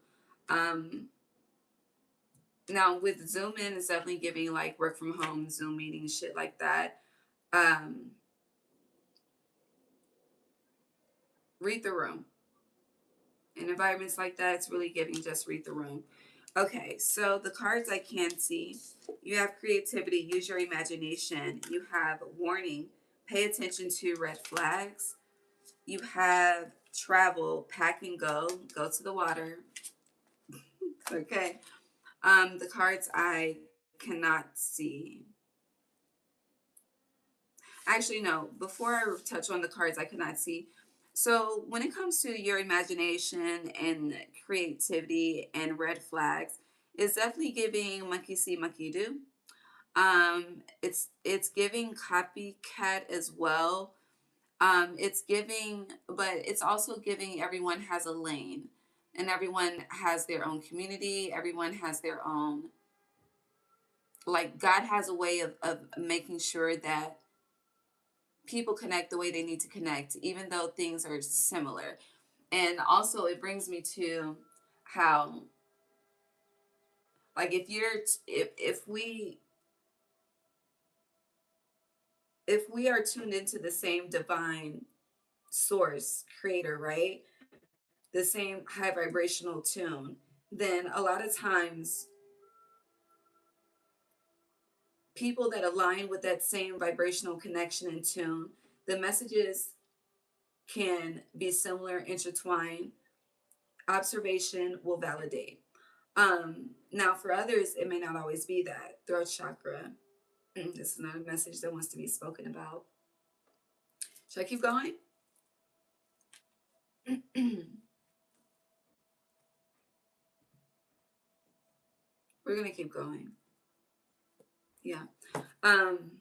Now with Zoom in, it's definitely giving like work from home, Zoom meetings, shit like that. Read the room. In environments like that, it's really giving just read the room. Okay, so the cards I can see, you have creativity, use your imagination. You have warning, pay attention to red flags. You have travel, pack and go to the water. Okay. The cards I cannot see. Actually, no. Before I touch on the cards I cannot see, so when it comes to your imagination and creativity and red flags, it's definitely giving monkey see, monkey do. It's giving copycat as well. It's giving, but it's also giving everyone has a lane, and everyone has their own community. Everyone has their own, like God has a way of making sure that people connect the way they need to connect, even though things are similar. And also, it brings me to how, like, if we are tuned into the same divine source, creator, right? The same high vibrational tune, then a lot of times people that align with that same vibrational connection and tune, the messages can be similar, intertwined. Observation will validate. Now, for others, it may not always be that. Throat chakra. This is not a message that wants to be spoken about. Should I keep going? We're gonna keep going. Yeah. Um,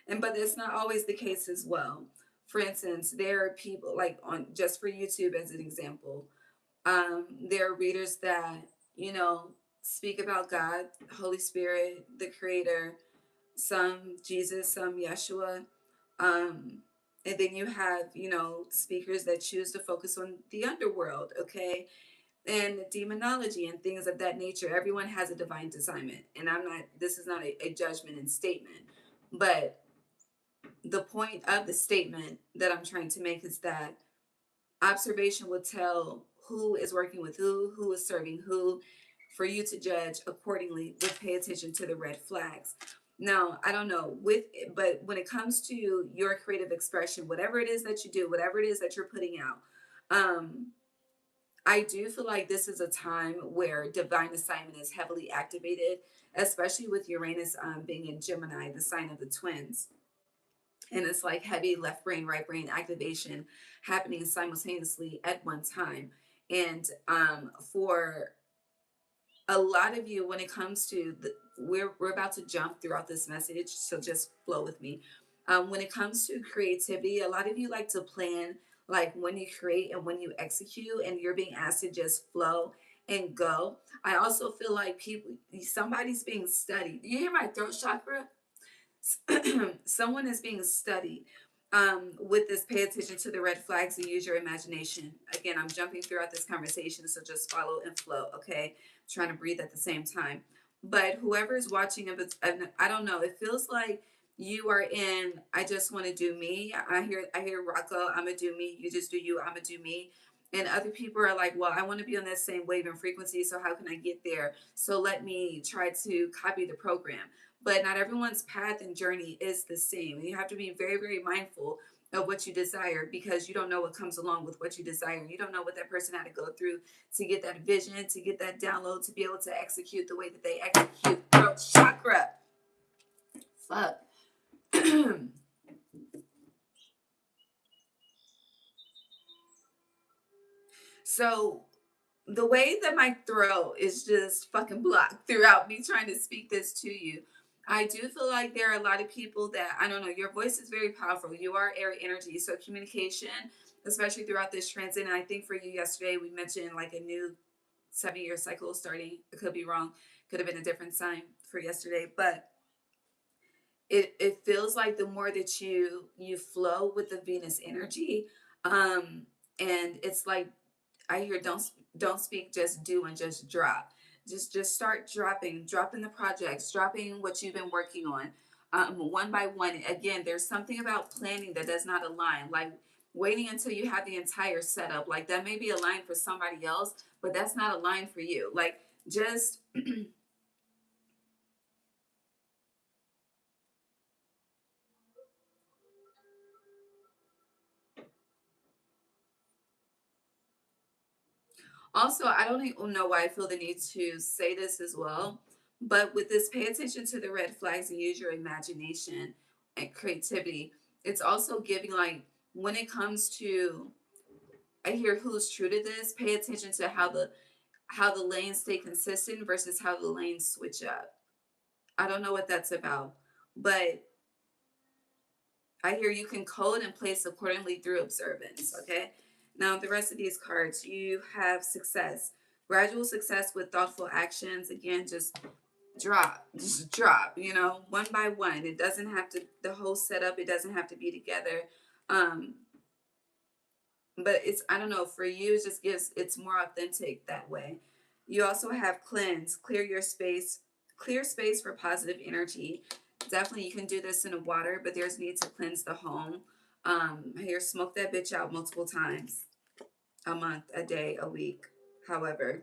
but that's not always the case as well. For instance, there are people like on just for YouTube as an example. There are readers that speak about God, Holy Spirit, the Creator, some Jesus, some Yeshua. Um, and then you have, speakers that choose to focus on the underworld, okay? And demonology and things of that nature. Everyone has a divine assignment. And this is not a judgment and statement. But the point of the statement that I'm trying to make is that observation will tell who is working with who is serving who, for you to judge accordingly with pay attention to the red flags. Now, I don't know but when it comes to your creative expression, whatever it is that you do, whatever it is that you're putting out, I do feel like this is a time where divine assignment is heavily activated, especially with Uranus being in Gemini, the sign of the twins. And it's like heavy left brain, right brain activation happening simultaneously at one time. And for a lot of you, when it comes to we're about to jump throughout this message, so just flow with me. When it comes to creativity, a lot of you like to plan, like when you create and when you execute, and you're being asked to just flow and go. I also feel like somebody's being studied. You hear my throat chakra? Someone is being studied with this. Pay attention to the red flags and use your imagination. Again, I'm jumping throughout this conversation, so just follow and flow, okay? I'm trying to breathe at the same time. But whoever is watching, if it's, I don't know, it feels like you are in, I just want to do me. I hear Rocco, I'm gonna do me. You just do you, I'm gonna do me. And other people are like, well, I want to be on that same wave and frequency, so how can I get there? So let me try to copy the program. But not everyone's path and journey is the same. You have to be very, very mindful of what you desire, because you don't know what comes along with what you desire. You don't know what that person had to go through to get that vision, to get that download, to be able to execute the way that they execute. Throat chakra. Fuck. So the way that my throat is just fucking blocked throughout me trying to speak this to you, I do feel like there are a lot of people that, I don't know, your voice is very powerful. You are air energy. So communication, especially throughout this transit. And I think for you yesterday, we mentioned like a new 7-year cycle starting. I could be wrong. Could have been a different sign for yesterday. But it feels like the more that you flow with the Venus energy, um, and it's like I hear don't speak, just do and just drop. Just start dropping the projects, dropping what you've been working on, one by one. Again, there's something about planning that does not align. Like waiting until you have the entire setup. Like that may be a line for somebody else, but that's not a line for you. Like just also, I don't even know why I feel the need to say this as well, but with this, pay attention to the red flags and use your imagination and creativity. It's also giving like when it comes to, I hear who's true to this, pay attention to how the lanes stay consistent versus how the lanes switch up. I don't know what that's about, but I hear you can code and place accordingly through observance. Okay. Now, the rest of these cards, you have success, gradual success with thoughtful actions. Again, just drop, you know, one by one. It doesn't have to, the whole setup, it doesn't have to be together. Um, but it's, I don't know, for you it just gives, it's more authentic that way. You also have cleanse, clear your space, clear space for positive energy. Definitely you can do this in the water, but there's need to cleanse the home. Here, smoke that bitch out multiple times a month, a day, a week, however.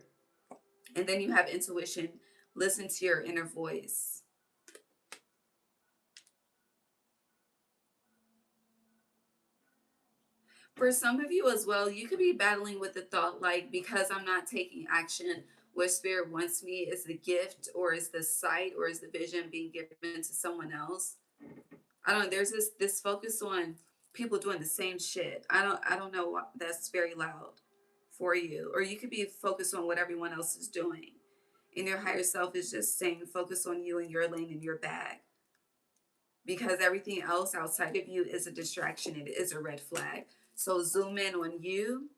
And then you have intuition, listen to your inner voice. For some of you as well, you could be battling with the thought like, because I'm not taking action, what spirit wants me is the gift or is the sight or is the vision being given to someone else. I don't know, there's this focus on people doing the same shit. I don't know what that's very loud for you. Or you could be focused on what everyone else is doing. And your higher self is just saying focus on you and your lane and your bag. Because everything else outside of you is a distraction. It is a red flag. So zoom in on you.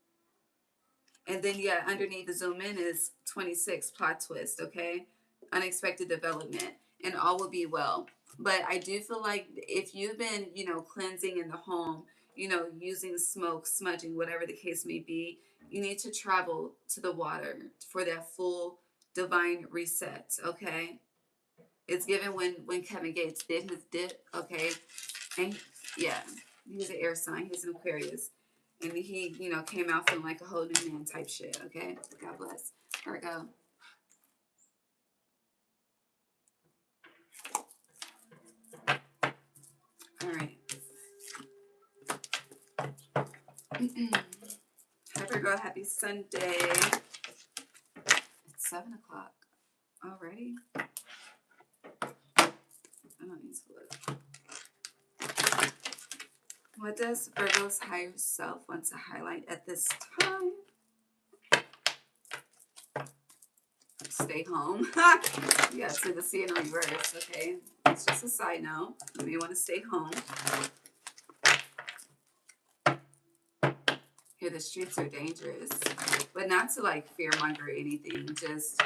And then, yeah, underneath the zoom in is 26, plot twist, okay? Unexpected development, and all will be well. But I do feel like if you've been, you know, cleansing in the home, you know, using smoke, smudging, whatever the case may be, you need to travel to the water for that full divine reset, okay? It's given when Kevin Gates did his dip, okay? And yeah, he's an air sign, he's an Aquarius. And he, you know, came out feeling like a whole new man type shit, okay? God bless. Virgo. All right. Hi, Virgo. Happy Sunday. It's 7 o'clock already. I don't need to look. What does Virgo's higher self want to highlight at this time? Stay home. Yeah, so the sea in reverse, okay? It's just a side note. You may want to stay home. Here, the streets are dangerous. But not to like fearmonger or anything. Just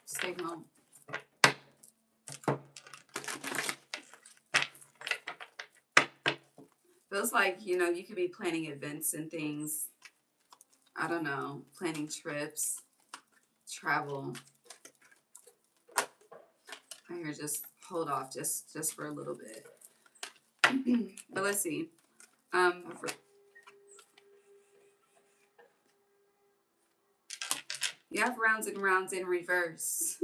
stay home. Feels like, you know, you could be planning events and things. I don't know, planning trips, travel. I hear just hold off just for a little bit. But let's see. You have rounds and rounds in reverse.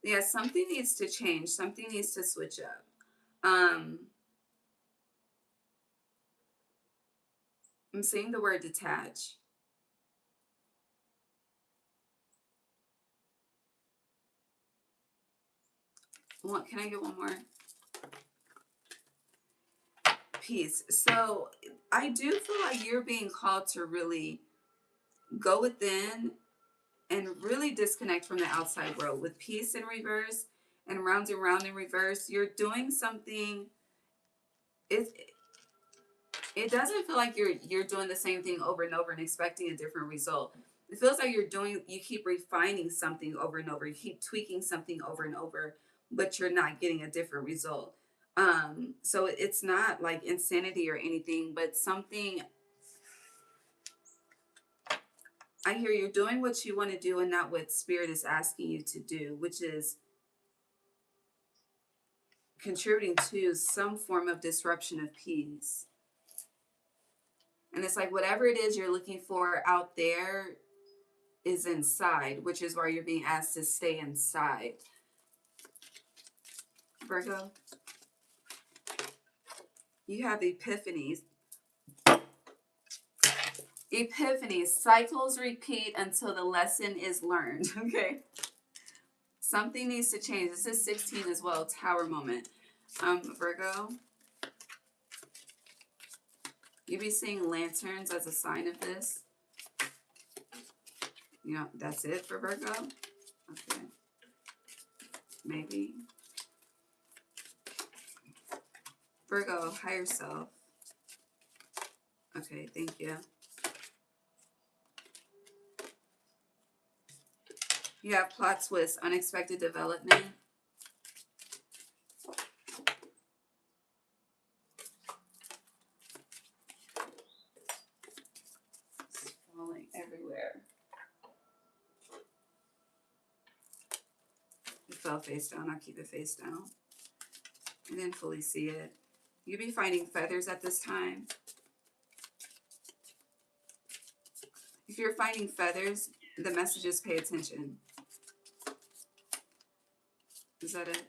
Yeah, something needs to change. Something needs to switch up. I'm saying the word detach. Can I get one more? Peace. So I do feel like you're being called to really go within and really disconnect from the outside world. With peace in reverse and round in reverse, you're doing something. It doesn't feel like you're doing the same thing over and over and expecting a different result. It feels like you keep refining something over and over, you keep tweaking something over and over, but you're not getting a different result. So it's not like insanity or anything, but something I hear you're doing what you want to do and not what spirit is asking you to do, which is contributing to some form of disruption of peace. And it's like whatever it is you're looking for out there is inside, which is why you're being asked to stay inside. Virgo, you have epiphanies. Epiphanies, cycles repeat until the lesson is learned. Okay. Something needs to change. This is 16 as well, tower moment. Virgo, you be seeing lanterns as a sign of this. You know, that's it for Virgo? Okay. Maybe. Virgo, higher self. Okay, thank you. You have plot twist, unexpected development. It's falling everywhere. It fell face down. I'll keep it face down. I didn't fully see it. You be finding feathers at this time. If you're finding feathers, the message is pay attention. Is that it?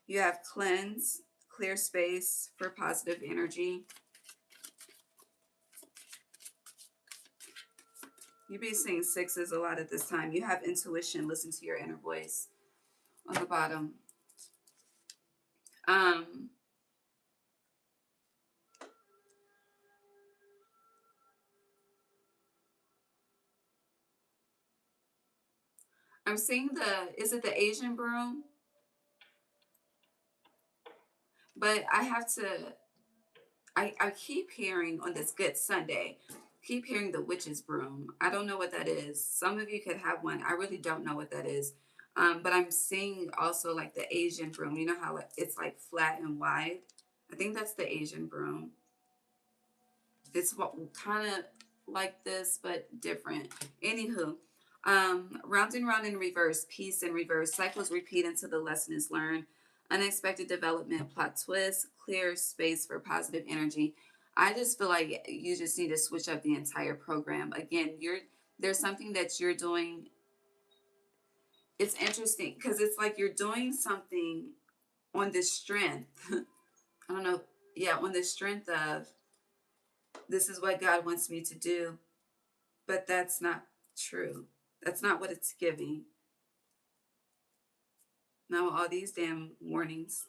You have cleanse, clear space for positive energy. You be seeing sixes a lot at this time. You have intuition. Listen to your inner voice on the bottom. I'm seeing is it the Asian broom? But I have to, I keep hearing on this Good Sunday, keep hearing the witch's broom. I don't know what that is. Some of you could have one. I really don't know what that is. But I'm seeing also like the Asian broom. You know how it's like flat and wide? I think that's the Asian broom. It's kind of like this, but different. Anywho, round and round in reverse, peace in reverse, cycles repeat until the lesson is learned. Unexpected development, plot twist, clear space for positive energy. I just feel like you just need to switch up the entire program. Again, there's something that you're doing. It's interesting because it's like you're doing something on the strength. I don't know. Yeah, on the strength of this is what God wants me to do. But that's not true. That's not what it's giving. Now, all these damn warnings.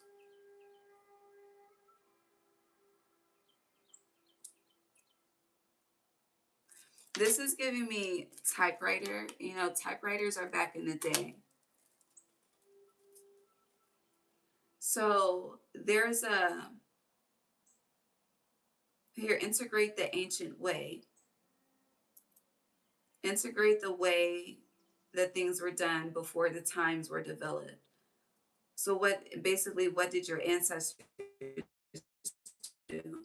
This is giving me typewriter. You know, typewriters are back in the day. So there's here, integrate the ancient way. Integrate the way that things were done before the times were developed. So what did your ancestors do?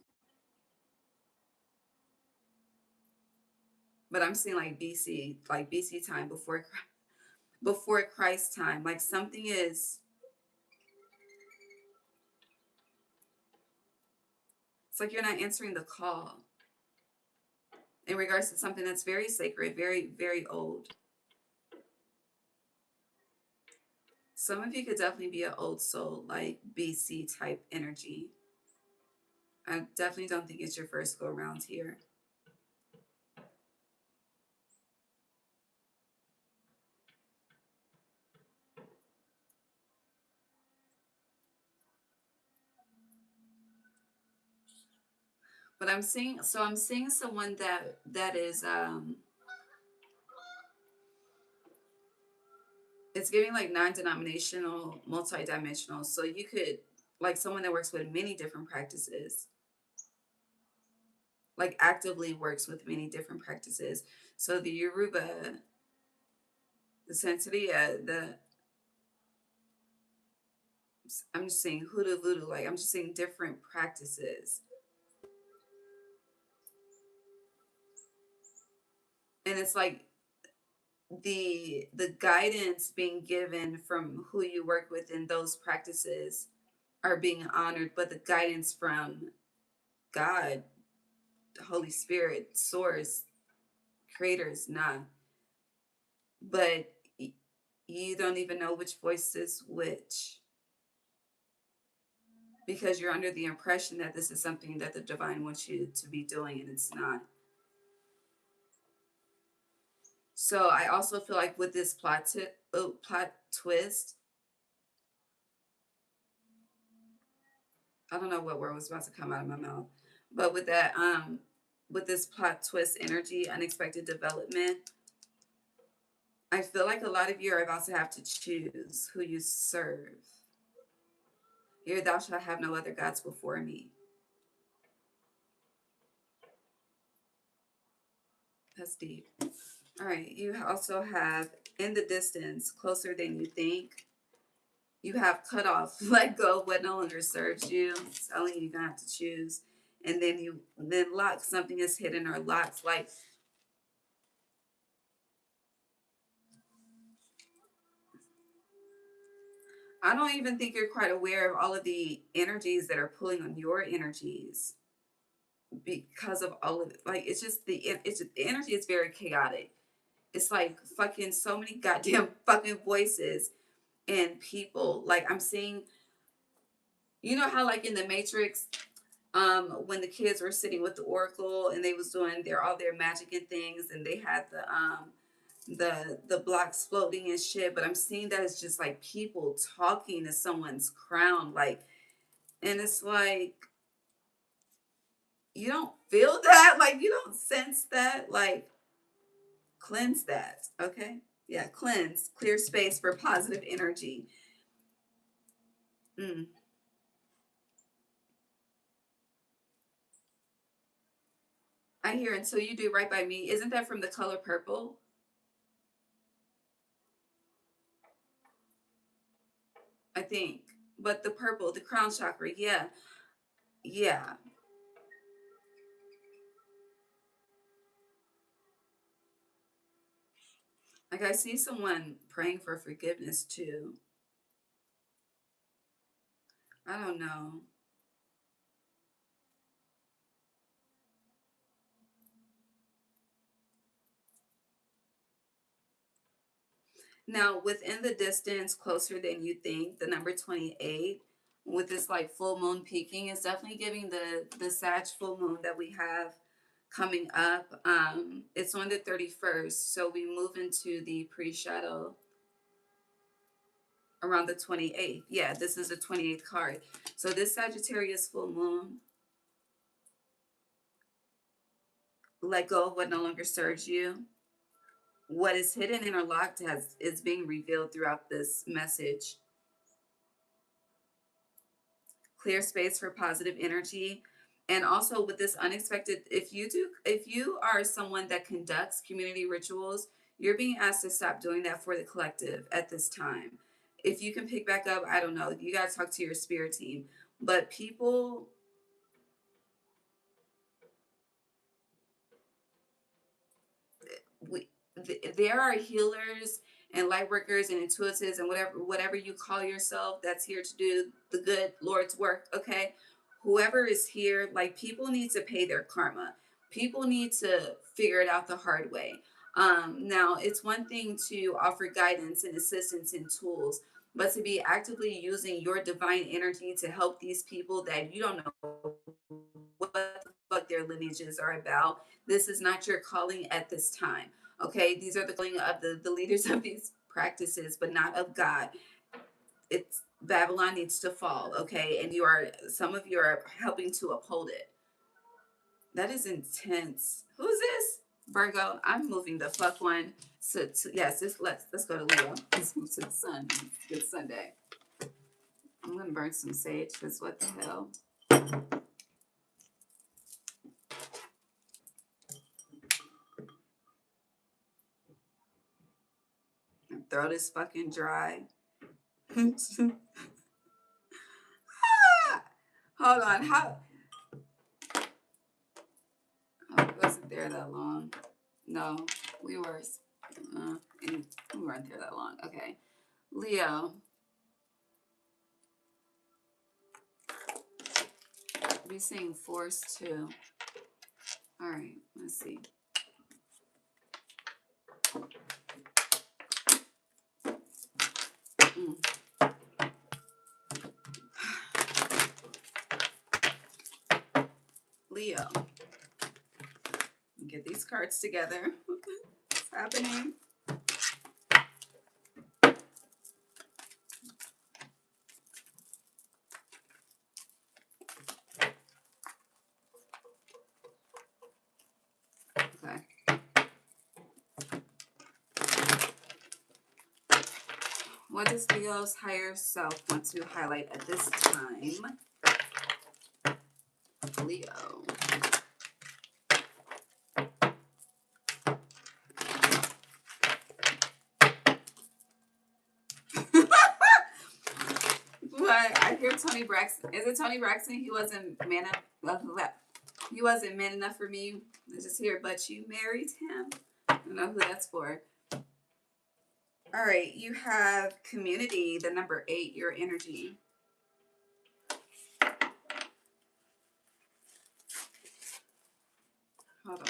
But I'm seeing like BC time, before Christ time. Like something is, it's like you're not answering the call in regards to something that's very sacred, very, very old. Some of you could definitely be an old soul, like BC type energy. I definitely don't think it's your first go around here. But I'm seeing someone that is it's giving like non-denominational, multi-dimensional. So you could, like someone that works with many different practices, like actively works with many different practices. So the Yoruba, the Santeria, I'm just saying hoodoo voodoo, like I'm just saying different practices. And it's like the guidance being given from who you work with in those practices are being honored, but the guidance from God, the Holy Spirit, Source, Creator is not. But you don't even know which voice is which because you're under the impression that this is something that the divine wants you to be doing, and it's not. So I also feel like with this plot twist, I don't know what word was about to come out of my mouth, but with that, with this plot twist energy, unexpected development, I feel like a lot of you are about to have to choose who you serve. Here, thou shalt have no other gods before me. That's deep. All right. You also have in the distance, closer than you think. You have cut off, let go of what no longer serves you. It's telling you you're gonna have to choose. And then lock, something is hidden or locked. Like, I don't even think you're quite aware of all of the energies that are pulling on your energies because of all of it. Like, it's just the energy is very chaotic. It's like fucking so many goddamn fucking voices and people. Like, I'm seeing, you know how like in the Matrix, when the kids were sitting with the oracle and they was doing all their magic and things, and they had the blocks floating and shit, but I'm seeing that it's just like people talking to someone's crown, like, and it's like, you don't feel that, like, you don't sense that, like, cleanse that. Okay, yeah, cleanse, clear space for positive energy. mm. I hear until you do right by me. Isn't that from the color purple? I think, but the purple, the crown chakra, yeah. Yeah. Like, I see someone praying for forgiveness too. I don't know. Now, within the distance, closer than you think, the number 28, with this like full moon peaking, is definitely giving the Sag full moon that we have coming up. It's on the 31st, so we move into the pre-shadow around the 28th. Yeah, this is the 28th card. So this Sagittarius full moon, let go of what no longer serves you. What is hidden and unlocked is being revealed throughout this message. Clear space for positive energy. And also with this unexpected, if you are someone that conducts community rituals, you're being asked to stop doing that for the collective at this time. If you can pick back up, I don't know, you got to talk to your spirit team. But people, there are healers and light workers and intuitives and whatever you call yourself that's here to do the good Lord's work. Okay, whoever is here, like, people need to pay their karma. People need to figure it out the hard way. Now it's one thing to offer guidance and assistance and tools, but to be actively using your divine energy to help these people that you don't know what the fuck their lineages are about, this is not your calling at this time. Okay, these are the calling of the leaders of these practices, but not of God. It's Babylon needs to fall. Okay, and some of you are helping to uphold it. That is intense. Who's this? Virgo. I'm moving the fuck one. Yes, let's go to Leo. Let's move to the sun. Good Sunday. I'm gonna burn some sage because what the hell? My throat is fucking dry. Hold on. How? Oh, it wasn't there that long. No. We were, we weren't there that long. Okay. Leo. We're seeing force too. All right, let's see. Leo. Get these cards together. What's happening? Okay. What does Leo's higher self want to highlight at this time? Leo. What? I hear Tony Braxton. Is it Tony Braxton? He wasn't man enough. He wasn't man enough for me. I just hear, but you married him. I don't know who that's for. All right, you have community, the number 8, your energy. Hold on.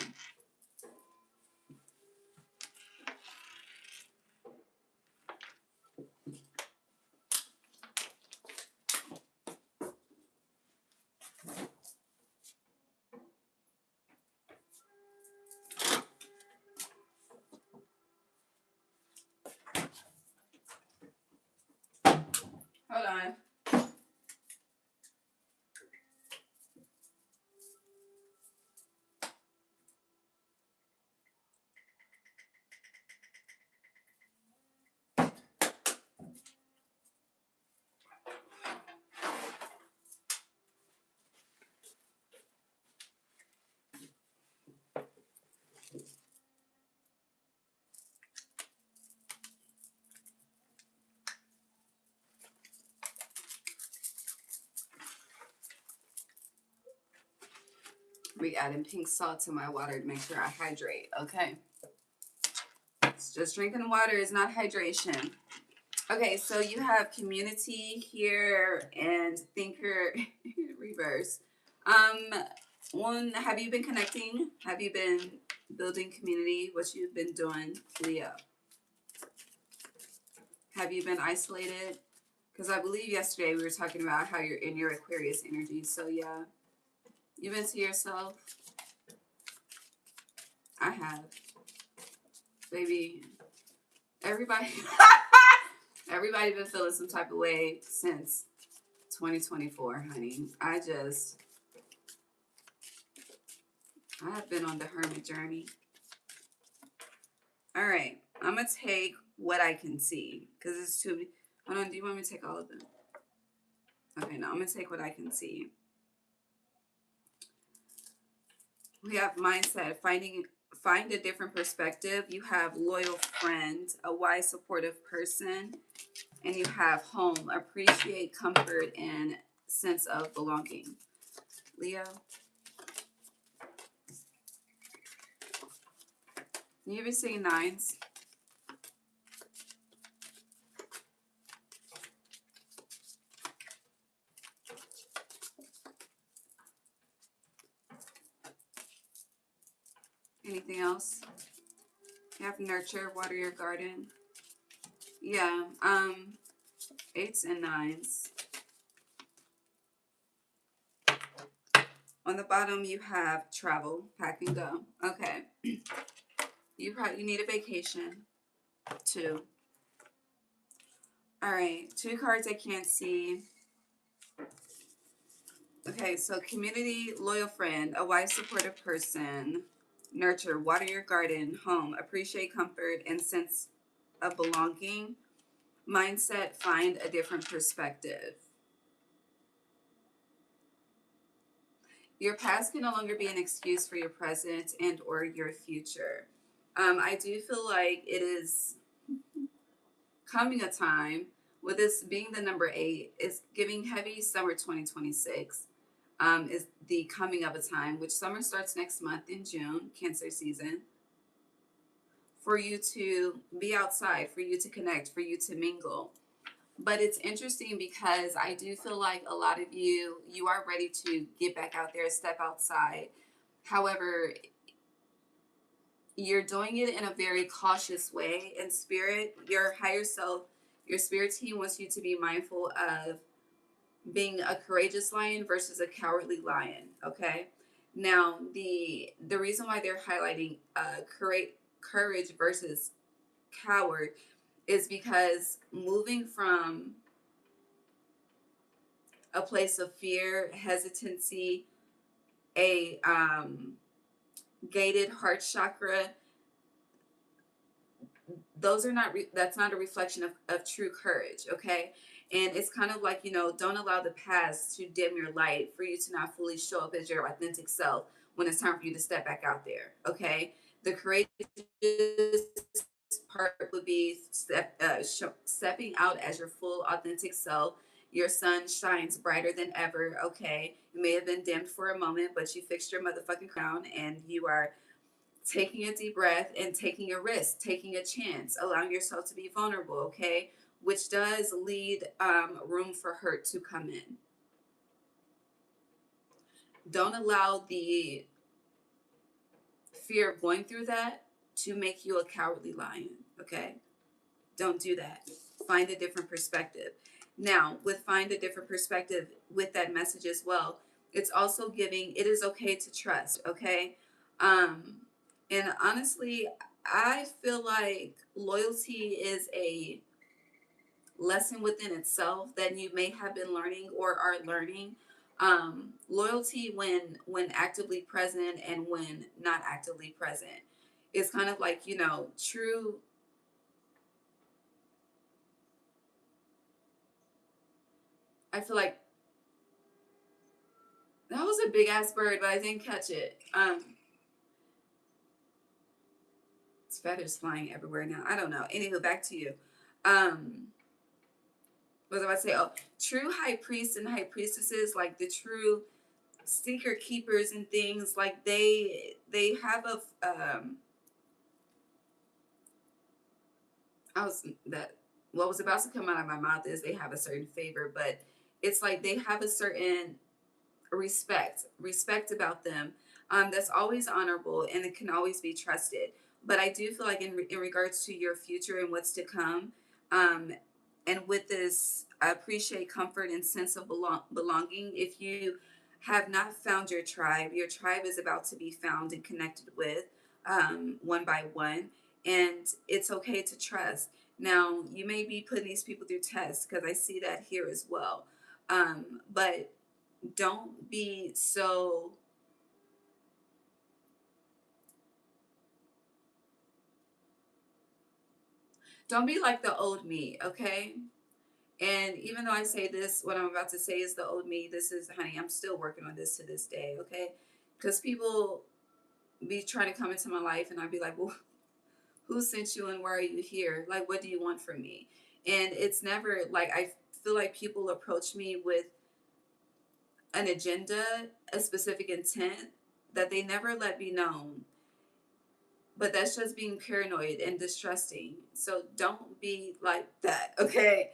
Hold on. We adding pink salt to my water to make sure I hydrate. Okay. It's just drinking water is not hydration. Okay, so you have community here and thinker reverse. Have you been connecting? Have you been building community? What you've been doing, Leo? Have you been isolated? Because I believe yesterday we were talking about how you're in your Aquarius energy. So yeah, you've been to yourself. I have, baby. Everybody, everybody been feeling some type of way since 2024, honey. I have been on the hermit journey. All right, I'm gonna take what I can see because it's too. Hold on, do you want me to take all of them? Okay, no, I'm gonna take what I can see. We have mindset, find a different perspective. You have loyal friend, a wise, supportive person, and you have home, appreciate comfort and sense of belonging. Leo, you ever seen 9s? Anything else? You have nurture, water your garden. Yeah, 8s and 9s. On the bottom, you have travel, pack and go. Okay. You need a vacation. 2. All right, 2 cards I can't see. Okay, so community, loyal friend, a wise, supportive person, nurture, water your garden, home, appreciate comfort and sense of belonging, mindset, find a different perspective. Your past can no longer be an excuse for your present and or your future. I do feel like it is coming a time with this being the number 8 is giving heavy summer 2026. Is the coming of a time, which summer starts next month in June, Cancer season. for you to be outside, for you to connect, for you to mingle. But it's interesting because I do feel like a lot of you are ready to get back out there, step outside. However, you're doing it in a very cautious way. In spirit, your higher self, your spirit team wants you to be mindful of being a courageous lion versus a cowardly lion. Okay. Now, the reason why they're highlighting courage versus coward is because moving from a place of fear, hesitancy, a gated heart chakra, those are not that's not a reflection of true courage. Okay. And it's kind of like, don't allow the past to dim your light for you to not fully show up as your authentic self when it's time for you to step back out there. Okay. The courageous part would be stepping out as your full authentic self. Your sun shines brighter than ever. Okay. It may have been dimmed for a moment, but you fixed your motherfucking crown and you are taking a deep breath and taking a risk, taking a chance, allowing yourself to be vulnerable, okay? Which does lead room for hurt to come in. Don't allow the fear of going through that to make you a cowardly lion, okay? Don't do that. Find a different perspective. Now, with find a different perspective with that message as well, it's also giving it is okay to trust, okay? Um, and honestly, I feel like loyalty is a lesson within itself that you may have been learning or are learning. Loyalty when actively present and when not actively present is kind of like, true. I feel like that was a big ass bird, but I didn't catch it. It's feathers flying everywhere now. I don't know. Anywho, back to you. Um, what was I about to say? Oh, true high priests and high priestesses, like the true secret keepers and things, like they have a I was that what was about to come out of my mouth is they have a certain favor, but it's like they have a certain respect about them, that's always honorable and it can always be trusted. But I do feel like in regards to your future and what's to come, um, and with this, I appreciate comfort and sense of belonging. If you have not found your tribe is about to be found and connected with, one by one, and it's okay to trust. Now, you may be putting these people through tests because I see that here as well. But don't be so don't be like the old me, okay? And even though I say this, what I'm about to say is the old me, this is, honey, I'm still working on this to this day, okay? Because people be trying to come into my life and I'd be like, well, who sent you and why are you here? Like, what do you want from me? And it's never like, I feel like people approach me with an agenda, a specific intent that they never let be known. But that's just being paranoid and distrusting. So don't be like that, okay?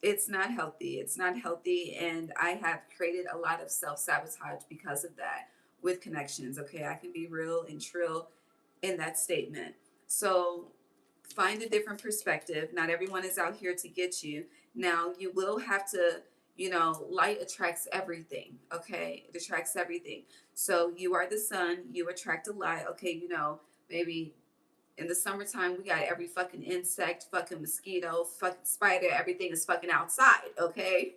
It's not healthy. It's not healthy. And I have created a lot of self sabotage because of that with connections, okay? I can be real and trill in that statement. So find a different perspective. Not everyone is out here to get you. Now, you will have to, light attracts everything, okay? It attracts everything. So you are the sun, you attract a light, okay? Maybe in the summertime, we got every fucking insect, fucking mosquito, fucking spider, everything is fucking outside, okay?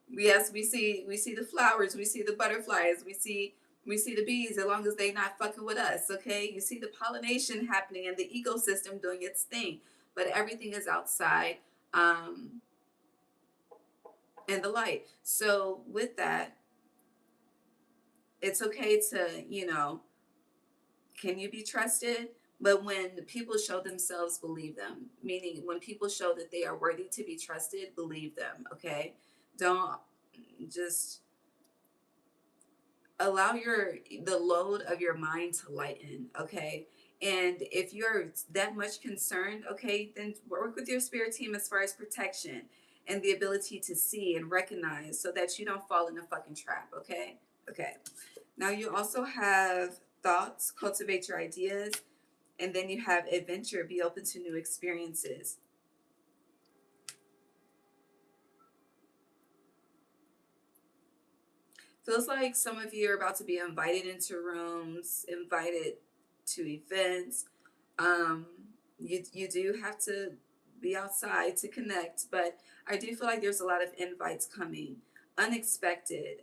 Yes, we see the flowers, we see the butterflies, we see the bees as long as they not fucking with us, okay? You see the pollination happening and the ecosystem doing its thing, but everything is outside, um, in the light. So with that, it's okay to, can you be trusted? But when people show themselves, believe them. Meaning, when people show that they are worthy to be trusted, believe them. Okay, don't just allow the load of your mind to lighten. Okay, And if you're that much concerned, okay, then work with your spirit team as far as protection and the ability to see and recognize so that you don't fall in a fucking trap, okay? Okay. Now you also have thoughts, cultivate your ideas, and then you have adventure, be open to new experiences. Feels like some of you are about to be invited into rooms, invited to events. Um, you do have to be outside to connect, but I do feel like there's a lot of invites coming, unexpected.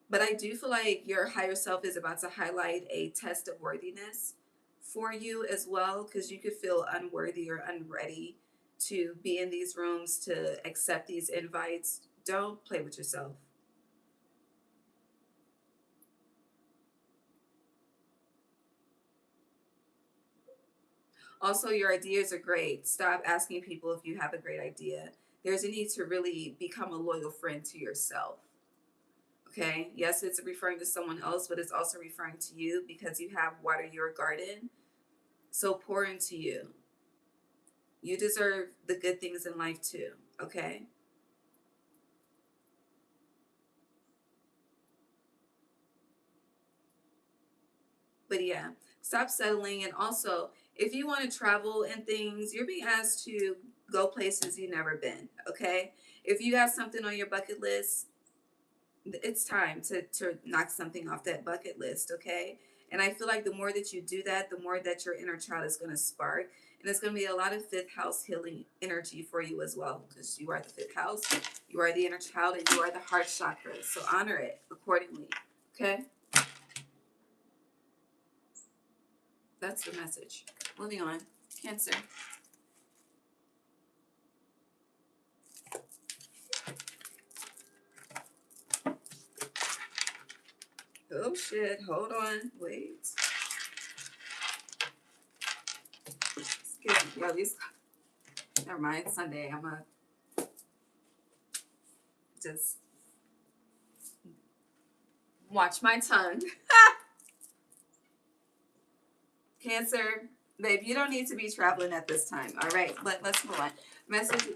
But I do feel like your higher self is about to highlight a test of worthiness for you as well, because you could feel unworthy or unready to be in these rooms, to accept these invites. Don't play with yourself. Also, your ideas are great. Stop asking people if you have a great idea. There's a need to really become a loyal friend to yourself. Okay? Yes, it's referring to someone else, but it's also referring to you because you have water your garden. So pour into you. You deserve the good things in life too. Okay? But yeah, stop settling. And also, if you want to travel and things, you're being asked to go places you've never been. Okay? If you have something on your bucket list, it's time to knock something off that bucket list, okay? And I feel like the more that you do that, the more that your inner child is going to spark. And it's going to be a lot of fifth house healing energy for you as well, because you are the fifth house, you are the inner child, and you are the heart chakra. So honor it accordingly, okay? That's the message. Moving on. Cancer. Oh shit, hold on, wait. Excuse me, yo, these, never mind, it's Sunday. I'm gonna just watch my tongue. Cancer, babe, you don't need to be traveling at this time. All right, let's move on. Message,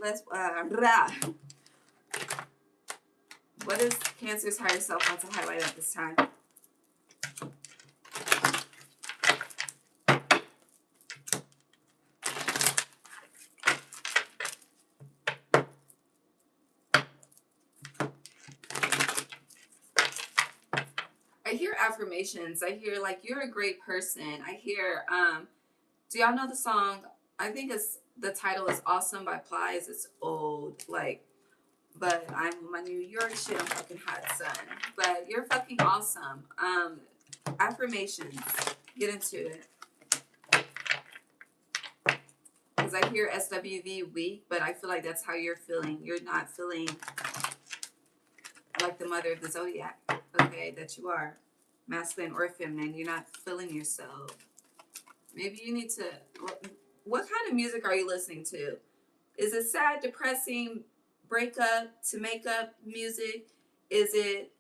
what is Cancer's higher self want to highlight at this time? I hear affirmations. I hear like you're a great person. I hear do y'all know the song? I think it's the title is Awesome by Plies. It's old, like, but I'm my New York shit, I'm fucking hot, son. But you're fucking awesome. Affirmations. Get into it. Because I hear SWV weak, but I feel like that's how you're feeling. You're not feeling like the mother of the zodiac, okay, that you are. Masculine or feminine. You're not feeling yourself. Maybe you need to... What kind of music are you listening to? Is it sad, depressing, breakup to make up music? Is it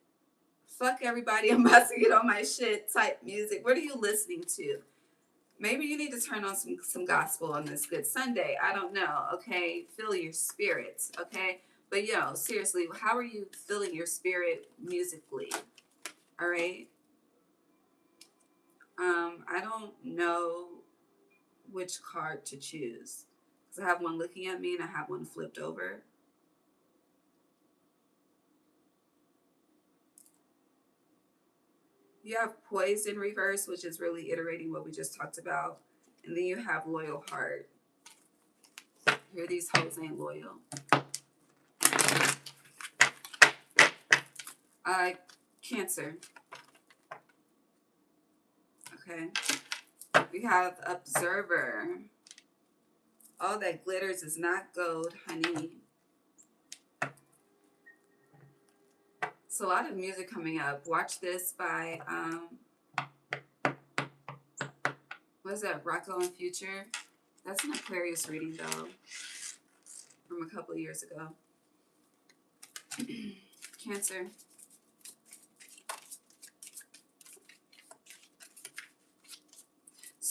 fuck everybody, I'm about to get on my shit type music? What are you listening to? Maybe you need to turn on some gospel on this good Sunday. I don't know, okay? Feel your spirits, okay? But yo, seriously, how are you feeling your spirit musically? All right? I don't know which card to choose. Because I have one looking at me and I have one flipped over. You have poised in reverse, which is really iterating what we just talked about. And then you have loyal heart. Here, these hoes ain't loyal. Cancer. Okay. We have observer. All that glitters is not gold, honey. It's a lot of music coming up. Watch This by, what is that, Rocco and Future? That's an Aquarius reading, though, from a couple of years ago. Cancer.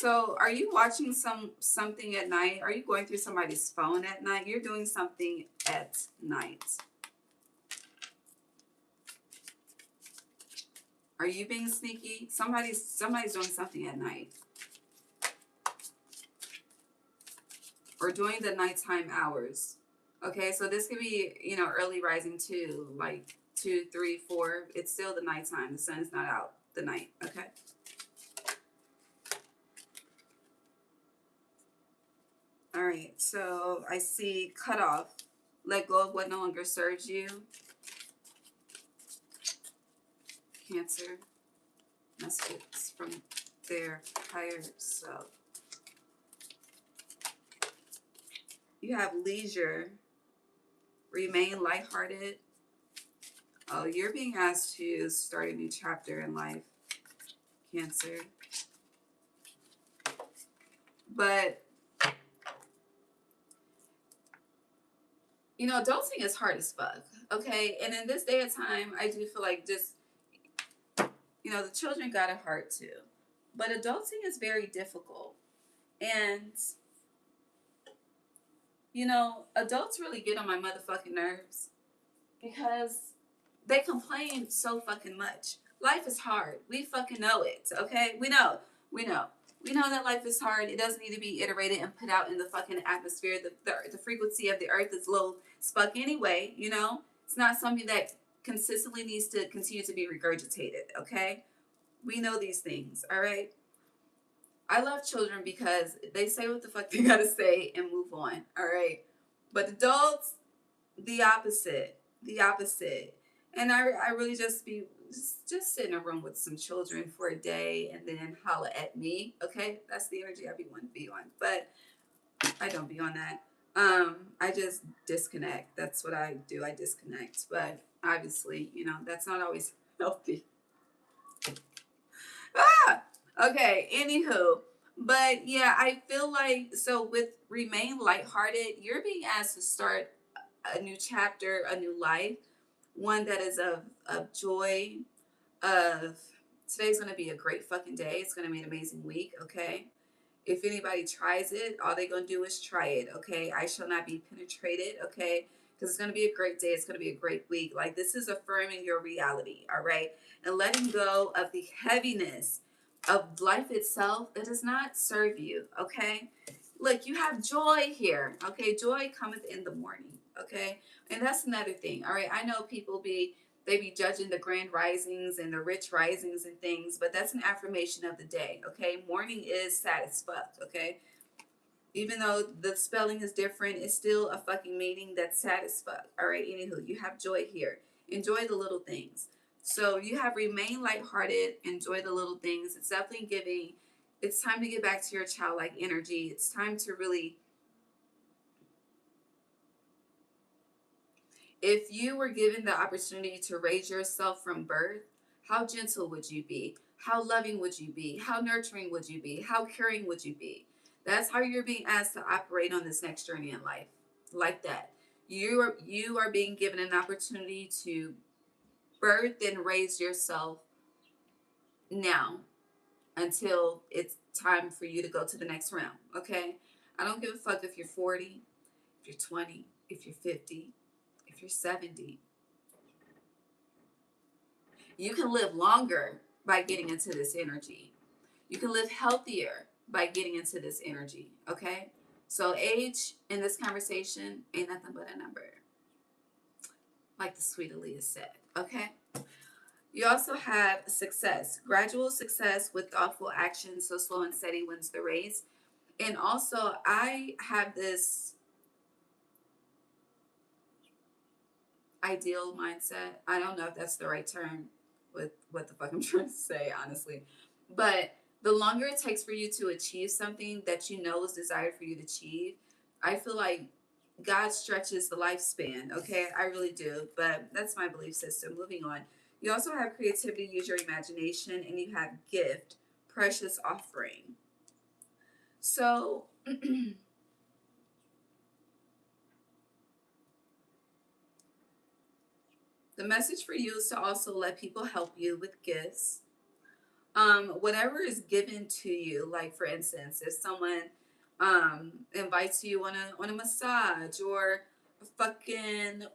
So are you watching something at night? Are you going through somebody's phone at night? You're doing something at night. Are you being sneaky? Somebody's doing something at night. Or during the nighttime hours. Okay, so this could be, you know, early rising too, like 2, 3, 4. It's still the nighttime. The sun is not out the night. Okay. All right, so I see cut off. Let go of what no longer serves you. Cancer. Messages from their higher self. You have leisure. Remain lighthearted. Oh, you're being asked to start a new chapter in life, Cancer. But, you know, adulting is hard as fuck, okay? And in this day and time, I do feel like just, you know, the children got it hard too. But adulting is very difficult. And, you know, adults really get on my motherfucking nerves because they complain so fucking much. Life is hard. We fucking know it, okay? We know. We know. We know that life is hard. It doesn't need to be iterated and put out in the fucking atmosphere. The frequency of the earth is low as fuck anyway, you know? It's not something that consistently needs to continue to be regurgitated, okay? We know these things, all right? I love children because they say what the fuck they gotta say and move on, all right? But adults, the opposite. The opposite. And I really just sit in a room with some children for a day and then holla at me. Okay, that's the energy I be wanting to be on. But I don't be on that. I just disconnect. That's what I do. I disconnect. But obviously, you know, that's not always healthy. Ah! Okay, anywho. But yeah, I feel like so with remain lighthearted, you're being asked to start a new chapter, a new life, one that is of joy, of today's gonna be a great fucking day. It's gonna be an amazing week, okay? If anybody tries it, all they're gonna do is try it, okay? I shall not be penetrated, okay? Because it's gonna be a great day, it's gonna be a great week. Like this is affirming your reality, all right? And letting go of the heaviness of life itself that does not serve you, okay? Look, you have joy here, okay? Joy cometh in the morning, okay? And that's another thing, all right? I know people they be judging the grand risings and the rich risings and things, but that's an affirmation of the day, okay? Morning is sad as fuck, okay? Even though the spelling is different, it's still a fucking meaning that's sad as fuck, all right? Anywho, you have joy here. Enjoy the little things. So you have remain lighthearted, enjoy the little things. It's definitely giving, it's time to get back to your childlike energy. It's time to really, if you were given the opportunity to raise yourself from birth, how gentle would you be? How loving would you be? How nurturing would you be? How caring would you be? That's how you're being asked to operate on this next journey in life. Like that. You are being given an opportunity to birth and raise yourself now until it's time for you to go to the next realm. Okay? I don't give a fuck if you're 40, if you're 20, if you're 50, if you're 70. You can live longer by getting into this energy. You can live healthier by getting into this energy, okay? So age in this conversation ain't nothing but a number, like the sweet Aaliyah said, okay? You also have success, gradual success with thoughtful action, so slow and steady wins the race. And also, I have this ideal mindset. I don't know if that's the right term with what the fuck I'm trying to say, honestly. But the longer it takes for you to achieve something that you know is desired for you to achieve, I feel like God stretches the lifespan, okay? I really do. But that's my belief system. Moving on. You also have creativity, use your imagination, and you have gift, precious offering. So the message for you is to also let people help you with gifts. Whatever is given to you, like for instance, if someone invites you on a massage or a fucking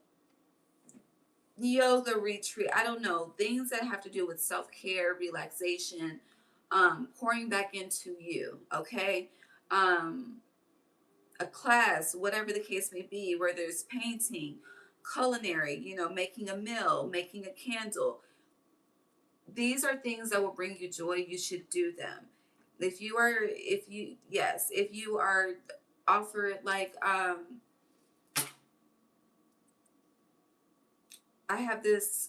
yoga retreat, I don't know, things that have to do with self-care, relaxation, pouring back into you, okay? Um, a class, whatever the case may be, where there's painting, culinary, making a meal, making a candle. These are things that will bring you joy. You should do them. If you are offered like, I have this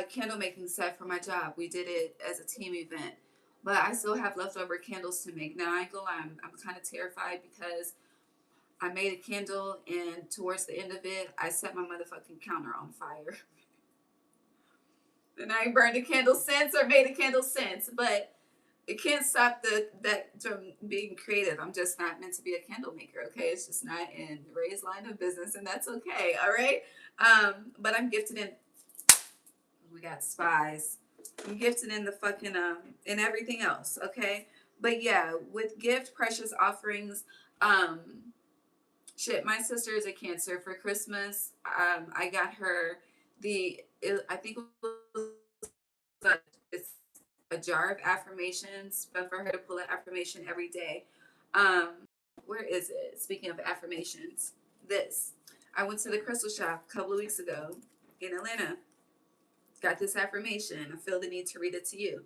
candle making set for my job. We did it as a team event, but I still have leftover candles to make. Now I ain't gonna lie, I'm kind of terrified because I made a candle, and towards the end of it, I set my motherfucking counter on fire. And I ain't burned a candle since or made a candle since, but it can't stop that from being creative. I'm just not meant to be a candle maker, okay? It's just not in Ray's line of business, and that's okay, all right? But I'm gifted in. We got spies. I'm gifted in the fucking in everything else, okay? But yeah, with gift precious offerings, um, shit. My sister is a Cancer. For Christmas, I got her I think it was it's a jar of affirmations, but for her to pull an affirmation every day. Um, where is it? Speaking of affirmations, I went to the crystal shop a couple of weeks ago in Atlanta. Got this affirmation. I feel the need to read it to you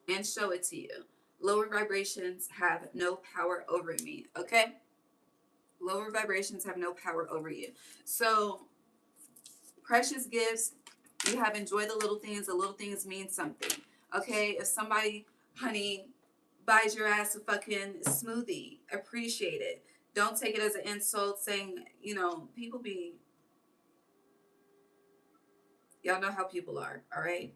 and show it to you. Lower vibrations have no power over me. Okay? Lower vibrations have no power over you. So, precious gifts, you have enjoyed the little things. The little things mean something. Okay? If somebody, honey, buys your ass a fucking smoothie, appreciate it. Don't take it as an insult saying, people be, y'all know how people are, all right?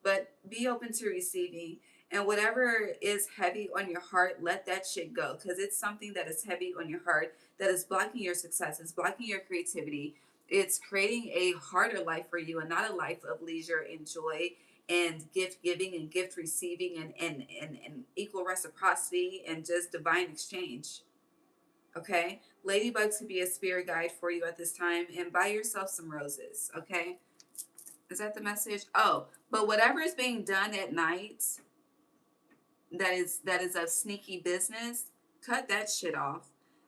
But be open to receiving. And whatever is heavy on your heart, let that shit go. Because it's something that is heavy on your heart that is blocking your success, it's blocking your creativity. It's creating a harder life for you and not a life of leisure and joy and gift giving and gift receiving and equal reciprocity and just divine exchange. Okay? Ladybug could be a spirit guide for you at this time. And buy yourself some roses. Okay? Is that the message? Oh, but whatever is being done at night that is a sneaky business, cut that shit off.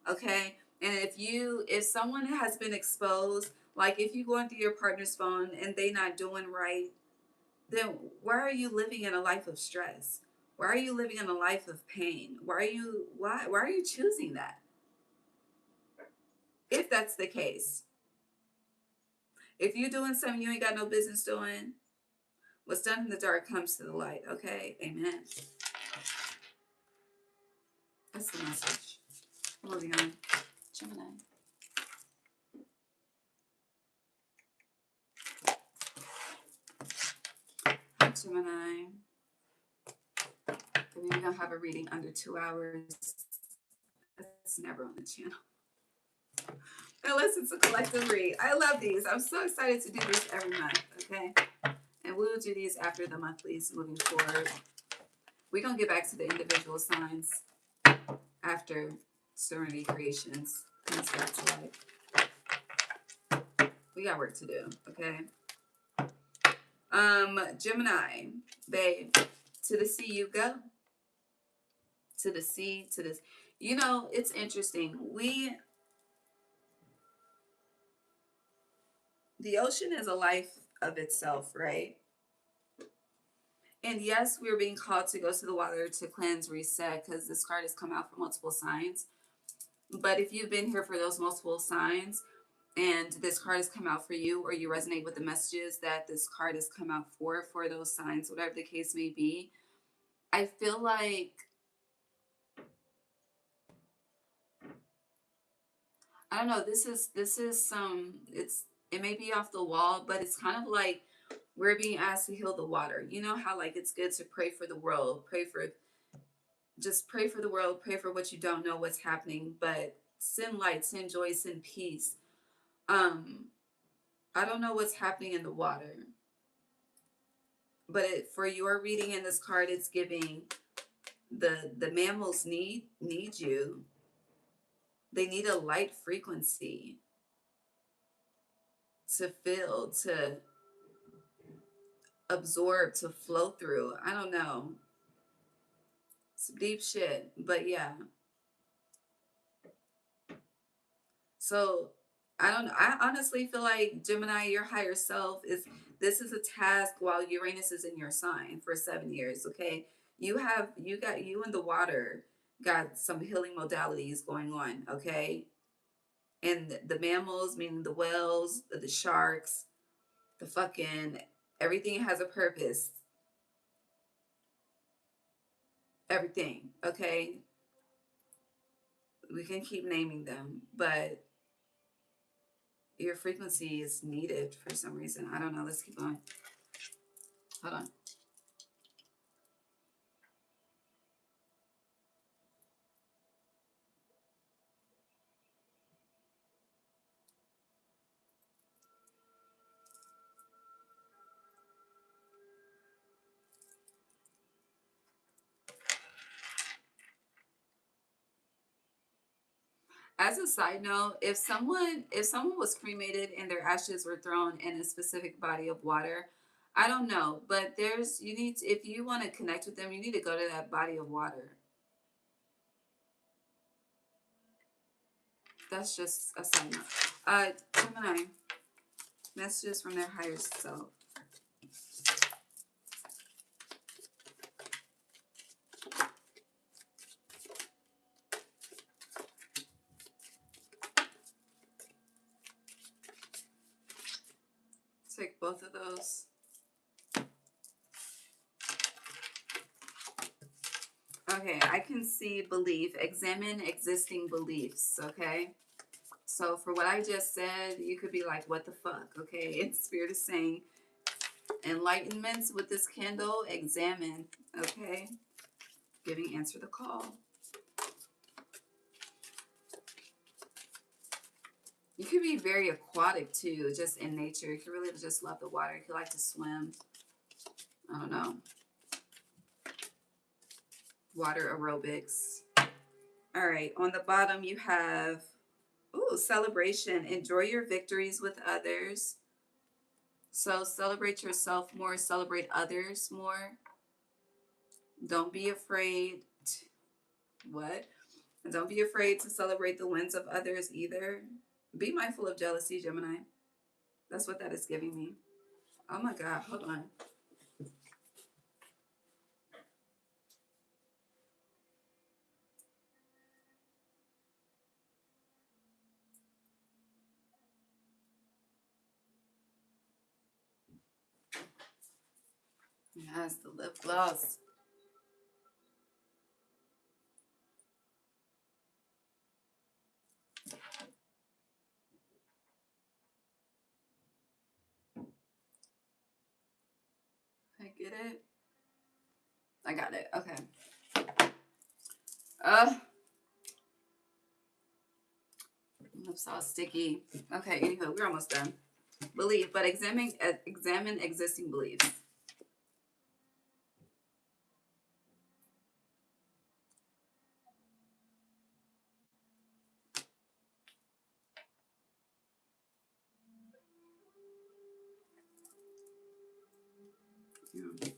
Okay? And if someone has been exposed, like if you're going through your partner's phone and they not doing right, then why are you living in a life of stress? Why are you living in a life of pain? Why are you choosing that? If that's the case. If you're doing something you ain't got no business doing, what's done in the dark comes to the light. Okay? Amen. That's the message. Moving on. Gemini. Hi, Gemini. Maybe we don't have a reading under 2 hours. That's never on the channel. Unless it's a collective read. I love these. I'm so excited to do this every month, okay? And we will do these after the monthlies moving forward. We're going to get back to the individual signs after Serenity Creations comes back to life. We got work to do, okay? Gemini, babe, to the sea you go. To the sea, to this. It's interesting. The ocean is a life of itself, right? And yes, we're being called to go to the water to cleanse, reset, because this card has come out for multiple signs. But if you've been here for those multiple signs and this card has come out for you, or you resonate with the messages that this card has come out for those signs, whatever the case may be, I feel like, I don't know, this is some, it may be off the wall, but it's kind of like we're being asked to heal the water. You know how like it's good to pray for the world, pray for the world, pray for what you don't know what's happening, but send light, send joy, send peace. I don't know what's happening in the water, But for your reading in this card, it's giving the mammals need you. They need a light frequency to feel, to absorb, to flow through. I don't know. It's deep shit. But yeah. So I don't know. I honestly feel like Gemini, your higher self this is a task while Uranus is in your sign for 7 years. Okay. You and the water got some healing modalities going on. Okay. And the mammals, meaning the whales, the sharks, the fucking everything has a purpose. Everything. Okay. We can keep naming them, but your frequency is needed for some reason. I don't know. Let's keep going. Hold on. As a side note, if someone was cremated and their ashes were thrown in a specific body of water, I don't know, but if you want to connect with them, you need to go to that body of water. That's just a side note. Gemini, messages from their higher self. Take both of those. Okay, I can see belief. Examine existing beliefs, okay? So for what I just said, you could be like, what the fuck, okay? And Spirit is saying, enlightenments with this candle, examine, okay? Giving answer the call. You could be very aquatic too, just in nature. You could really just love the water. You could like to swim. I don't know. Water aerobics. All right, on the bottom you have, celebration. Enjoy your victories with others. So celebrate yourself more, celebrate others more. Don't be afraid. What? Don't be afraid to celebrate the wins of others either. Be mindful of jealousy, Gemini. That's what that is giving me. Oh my God, hold on. Yes, the lip gloss. I get it. I got it. Okay. Uh, lips all sticky. Okay, anywho, we're almost done. Belief, but examine existing beliefs.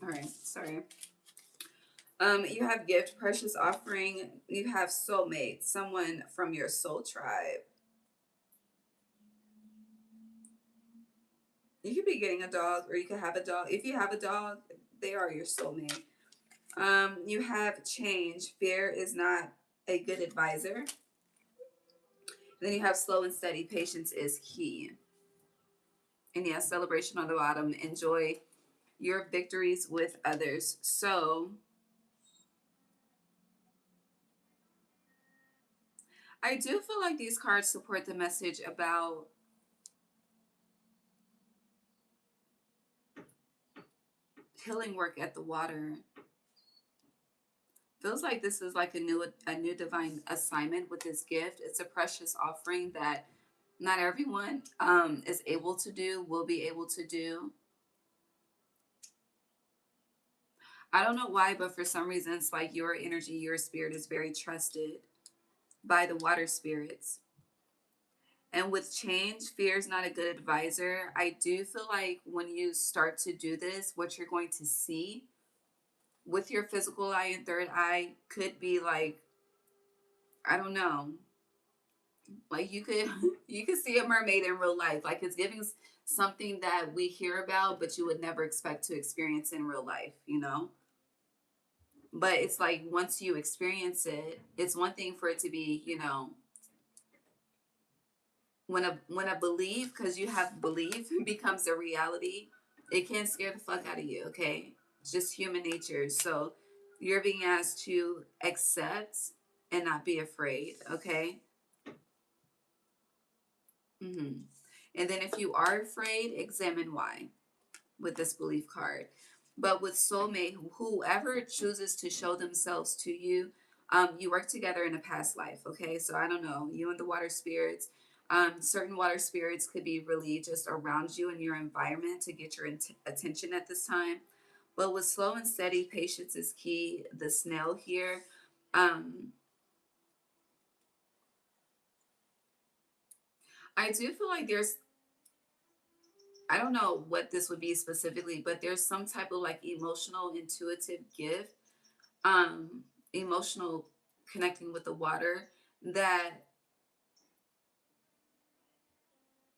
All right, sorry. You have gift, precious offering. You have soulmate, someone from your soul tribe. You could be getting a dog, or you could have a dog. If you have a dog, they are your soulmate. You have change. Fear is not a good advisor. Then you have slow and steady. Patience is key. And yeah, celebration on the bottom. Enjoy your victories with others. So I do feel like these cards support the message about healing work at the water. Feels like this is like a new divine assignment with this gift. It's a precious offering that not everyone is able to do, will be able to do. I don't know why, but for some reason, it's like your energy, your spirit is very trusted by the water spirits. And with change, fear is not a good advisor. I do feel like when you start to do this, what you're going to see with your physical eye and third eye could be like, I don't know, like you could you could see a mermaid in real life. Like it's giving something that we hear about, but you would never expect to experience in real life, you know? But it's like once you experience it, it's one thing for it to be, you know, when a belief, because you have belief, becomes a reality, it can scare the fuck out of you. Okay, it's just human nature. So you're being asked to accept and not be afraid. Okay. Mm-hmm. And then if you are afraid, examine why with this belief card. But with soulmate, whoever chooses to show themselves to you, you work together in a past life. Okay, so I don't know, you and the water spirits. Certain water spirits could be really just around you in your environment to get your attention at this time. But with slow and steady, patience is key. The snail here. Um, I do feel like there's, I don't know what this would be specifically, but there's some type of like emotional, intuitive gift, um, emotional connecting with the water that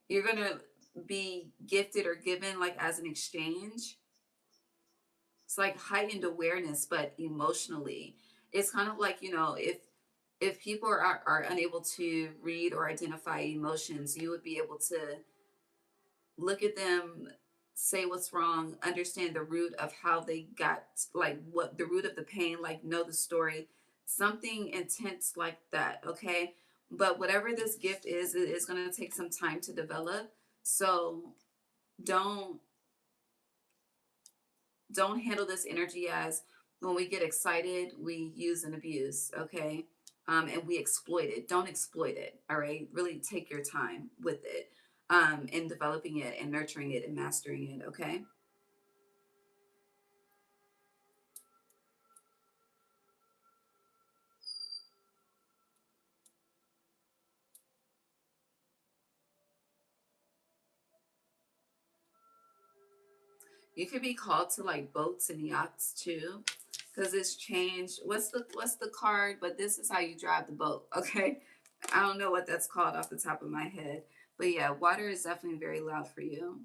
you're gonna be gifted or given like as an exchange. It's like heightened awareness, but emotionally, it's kind of like, you know, if people are unable to read or identify emotions, you would be able to look at them, say what's wrong, understand the root of how they got, like what the root of the pain, like know the story, something intense like that. Okay. But whatever this gift is, it is going to take some time to develop. So don't don't handle this energy as when we get excited, we use and abuse. Okay. And we exploit it. Don't exploit it. All right. Really take your time with it, in developing it and nurturing it and mastering it. Okay. You could be called to like boats and yachts too, because it's changed. What's the card? But this is how you drive the boat. Okay. I don't know what that's called off the top of my head, but yeah, water is definitely very loud for you.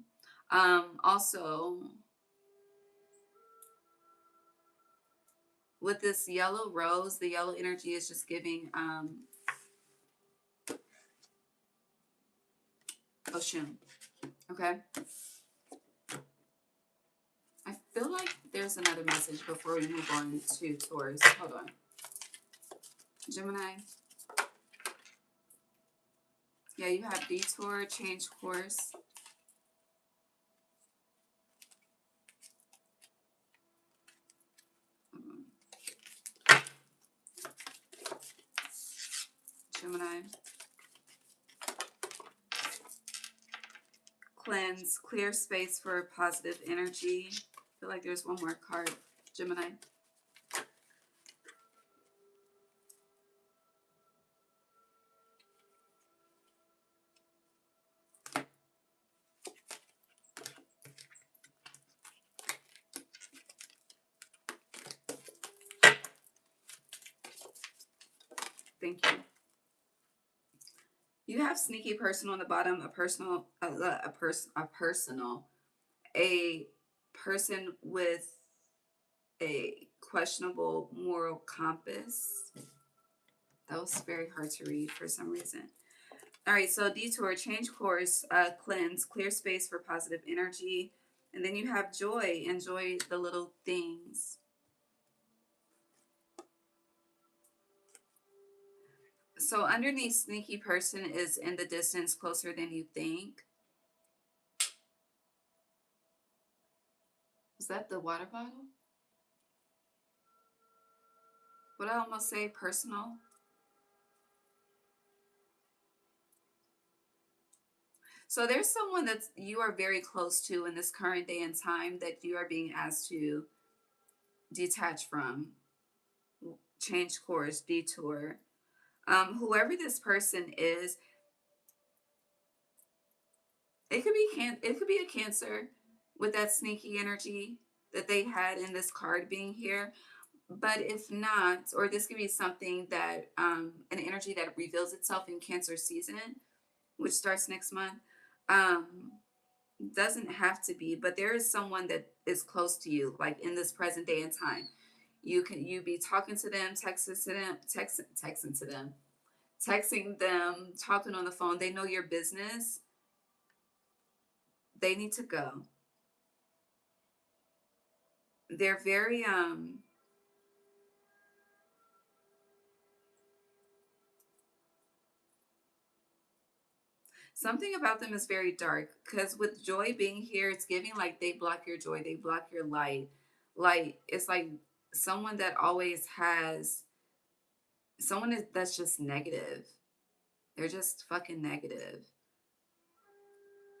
Also, with this yellow rose, the yellow energy is just giving ocean. Okay. I feel like there's another message before we move on to Taurus. Hold on. Gemini. Yeah, you have detour, change course. Gemini. Cleanse, clear space for positive energy. I feel like there's one more card. Gemini. Thank you. You have sneaky person on the bottom, a personal, a person with a questionable moral compass. That was very hard to read for some reason. All right, so detour, change course, cleanse, clear space for positive energy. And then you have joy, enjoy the little things. So underneath sneaky person is in the distance closer than you think. Is that the water bottle? Would I almost say personal? So there's someone that you are very close to in this current day and time that you are being asked to detach from, change course, detour. Whoever this person is, it could be a Cancer with that sneaky energy that they had in this card being here. But if not, or this could be something that an energy that reveals itself in Cancer season, which starts next month. Um, doesn't have to be, but there is someone that is close to you, like in this present day and time. You be talking to them, texting them, talking on the phone. They know your business. They need to go. They're very something about them is very dark, because with joy being here, it's giving like they block your joy, they block your light. Like it's like someone that always has that's just negative. They're just fucking negative.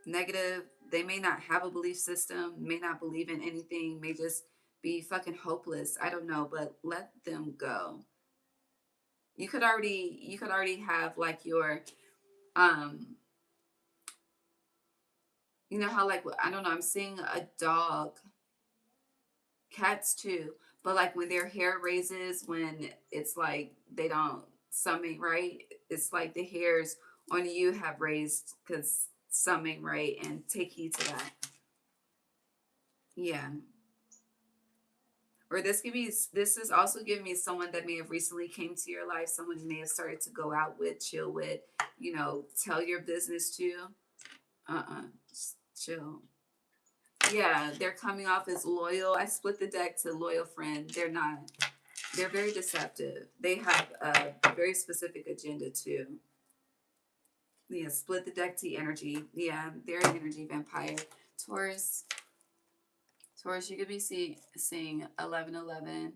Negative. They may not have a belief system, may not believe in anything, may just be fucking hopeless. I don't know, but let them go. You could already have like your um you know how like I don't know, I'm seeing a dog, cats too, but like when their hair raises, when it's like they don't summing right, it's like the hairs on you have raised because summing right, and take heed to that. Yeah. Or this is also giving me someone that may have recently came to your life, someone you may have started to go out with, chill with, tell your business to. Just chill. Yeah, they're coming off as loyal. I split the deck to loyal friend. They're not. They're very deceptive. They have a very specific agenda too. Yeah, split the deck to energy. Yeah, they're an energy vampire. Taurus. Taurus, you could be seeing 1111,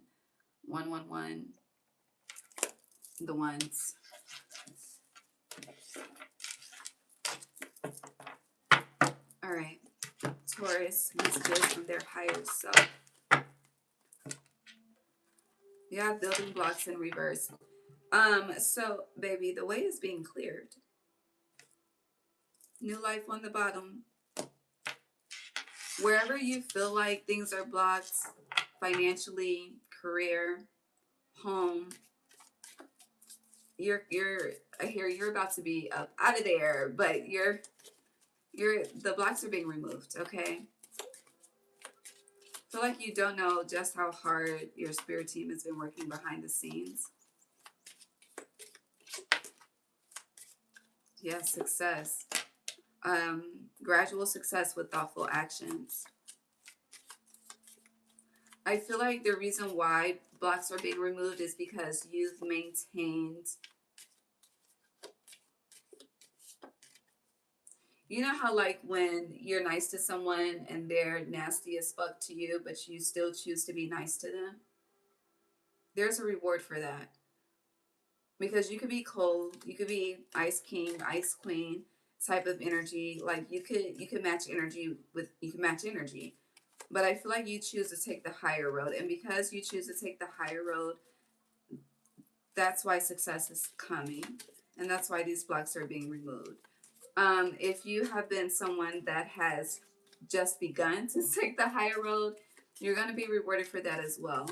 111, the ones. All right. Taurus, messages from their higher self. Yeah, building blocks in reverse. So baby, the way is being cleared. New life on the bottom. Wherever you feel like things are blocked, financially, career, home, I hear you're about to be up out of there, but the blocks are being removed, okay? I feel like you don't know just how hard your spirit team has been working behind the scenes. Yeah, success. Gradual success with thoughtful actions. I feel like the reason why blocks are being removed is because you've maintained. You know how like when you're nice to someone and they're nasty as fuck to you, but you still choose to be nice to them? There's a reward for that. Because you could be cold, you could be ice king, ice queen type of energy. Like you could match energy with you can match energy. But I feel like you choose to take the higher road. And because you choose to take the higher road, that's why success is coming. And that's why these blocks are being removed. If you have been someone that has just begun to take the higher road, you're going to be rewarded for that as well.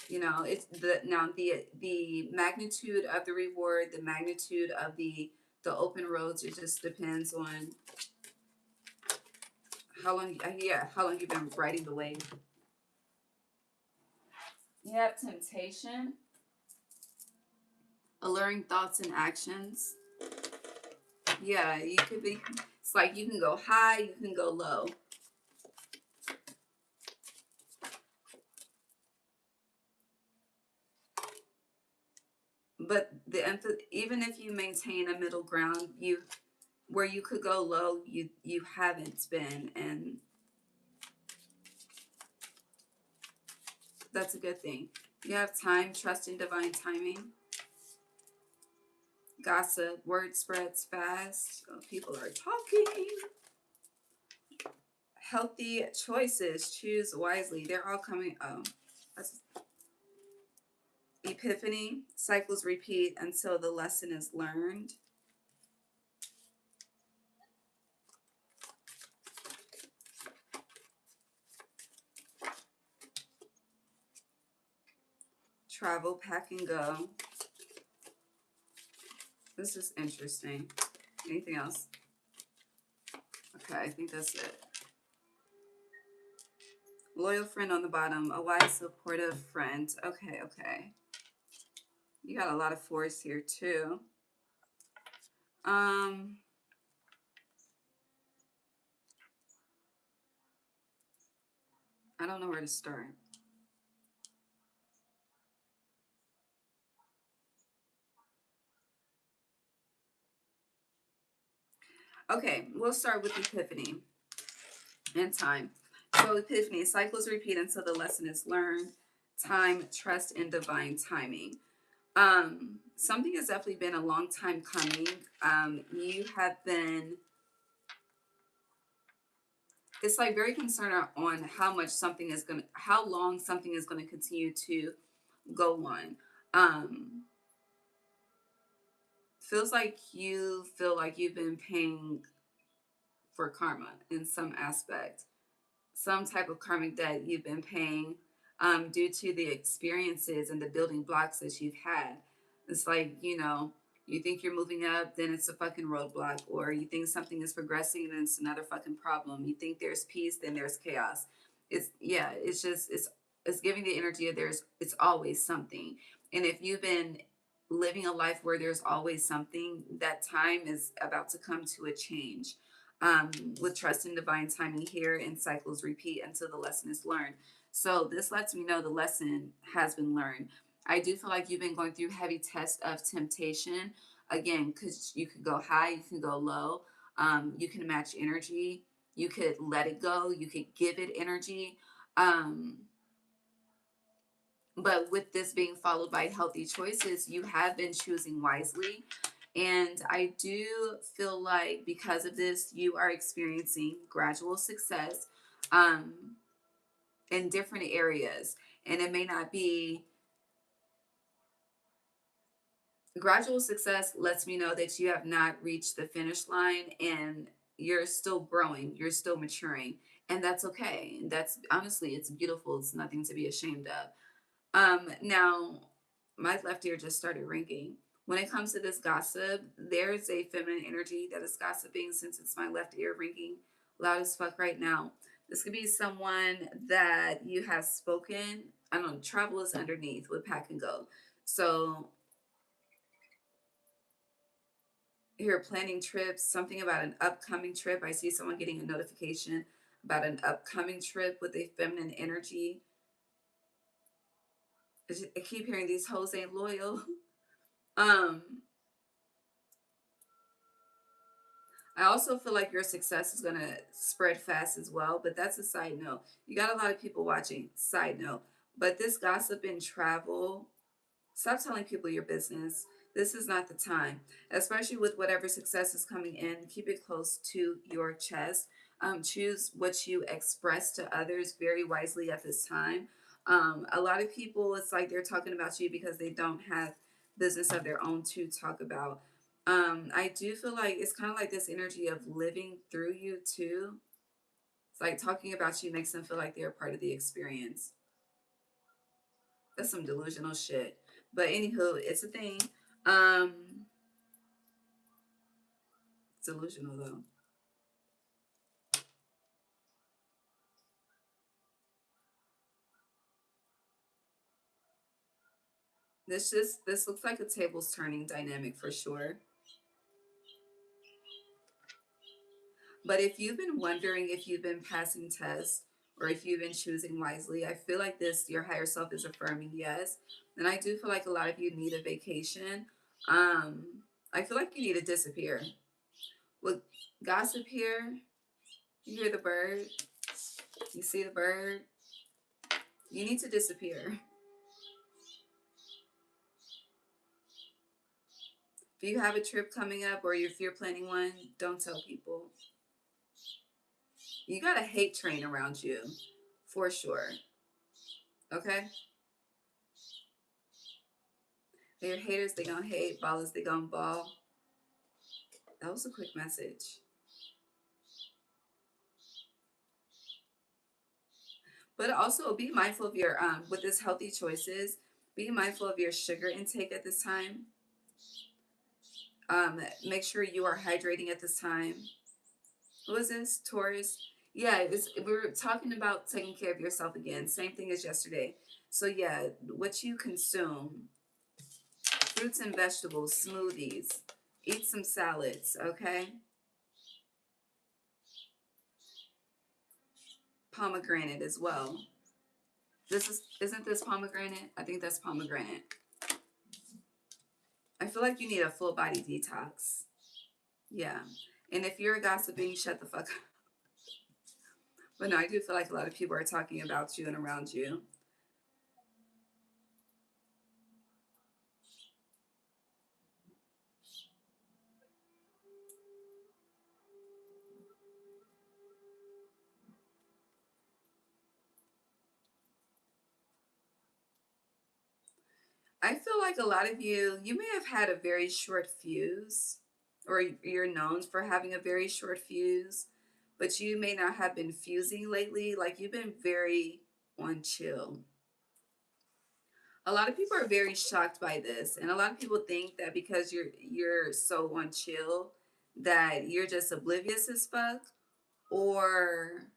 It's the magnitude of the reward, the magnitude of the open roads. It just depends on how long you've been riding the wave. You have temptation, alluring thoughts and actions. Yeah, you could be. It's like you can go high, you can go low. But even if you maintain a middle ground, where you could go low, you haven't been, and that's a good thing. You have time, trust in divine timing. Gossip, word spreads fast. Oh, people are talking. Healthy choices, choose wisely. They're all coming. Oh, Epiphany, cycles repeat until the lesson is learned. Travel, pack, and go. This is interesting. Anything else? Okay, I think that's it. Loyal friend on the bottom. A wise, supportive friend. Okay, okay. You got a lot of fours here too. I don't know where to start. Okay, we'll start with Epiphany and time. So Epiphany, cycles repeat until the lesson is learned. Time, trust in divine timing. Something has definitely been a long time coming. You have been, it's like very concerned on how much something is gonna, how long something is gonna continue to go on. Feels like you feel like you've been paying for karma in some aspect, some type of karmic debt you've been paying due to the experiences and the building blocks that you've had. It's like, you know, you think you're moving up, then it's a fucking roadblock, or you think something is progressing, then it's another fucking problem. You think there's peace, then there's chaos. It's, yeah, it's just, it's giving the energy of it's always something. And if you've been living a life where there's always something, that time is about to come to a change. With trust in divine timing here, and cycles repeat until the lesson is learned. So this lets me know the lesson has been learned. I do feel like you've been going through heavy tests of temptation. Again, because you could go high, you can go low. You can match energy. You could let it go. You could give it energy. Um, but with this being followed by healthy choices, you have been choosing wisely. And I do feel like because of this, you are experiencing gradual success um, in different areas. And it may not be gradual success, lets me know that you have not reached the finish line and you're still growing, you're still maturing. And that's okay. That's honestly, it's beautiful. It's nothing to be ashamed of. Now, my left ear just started ringing. When it comes to this gossip, there's a feminine energy that is gossiping since it's my left ear ringing loud as fuck right now. This could be someone that you have spoken. I don't know, travel is underneath with pack and go. So you're planning trips, something about an upcoming trip. I see someone getting a notification about an upcoming trip with a feminine energy. I keep hearing these hoes ain't loyal. Um, I also feel like your success is going to spread fast as well, but that's a side note. You got a lot of people watching, side note. But this gossip and travel, stop telling people your business. This is not the time, especially with whatever success is coming in. Keep it close to your chest. Choose what you express to others very wisely at this time. A lot of people, it's like they're talking about you because they don't have business of their own to talk about. I do feel like it's kind of like this energy of living through you too. It's like talking about you makes them feel like they're a part of the experience. That's some delusional shit. But anywho, it's a thing. Um, it's delusional though. This looks like a tables turning dynamic for sure. But if you've been wondering if you've been passing tests or if you've been choosing wisely, I feel like this your higher self is affirming yes. And I do feel like a lot of you need a vacation. Um, I feel like you need to disappear. With gossip here, you hear the bird, you see the bird, you need to disappear. If you have a trip coming up or if you're planning one, don't tell people. You got a hate train around you, for sure. Okay? They're haters, they gonna hate. Ballers, they gonna ball. That was a quick message. But also be mindful of your with this healthy choices. Be mindful of your sugar intake at this time. Make sure you are hydrating at this time. What was this? Taurus? Yeah, we're talking about taking care of yourself again. Same thing as yesterday. So yeah, what you consume, fruits and vegetables, smoothies, eat some salads, okay? Pomegranate as well. Isn't this pomegranate? I think that's pomegranate. I feel like you need a full body detox. Yeah. And if you're gossiping, shut the fuck up. But no, I do feel like a lot of people are talking about you and around you. I feel like a lot of you may have had a very short fuse, or you're known for having a very short fuse, but you may not have been fusing lately. Like you've been very on chill. A lot of people are very shocked by this, and a lot of people think that because you're so on chill that you're just oblivious as fuck, or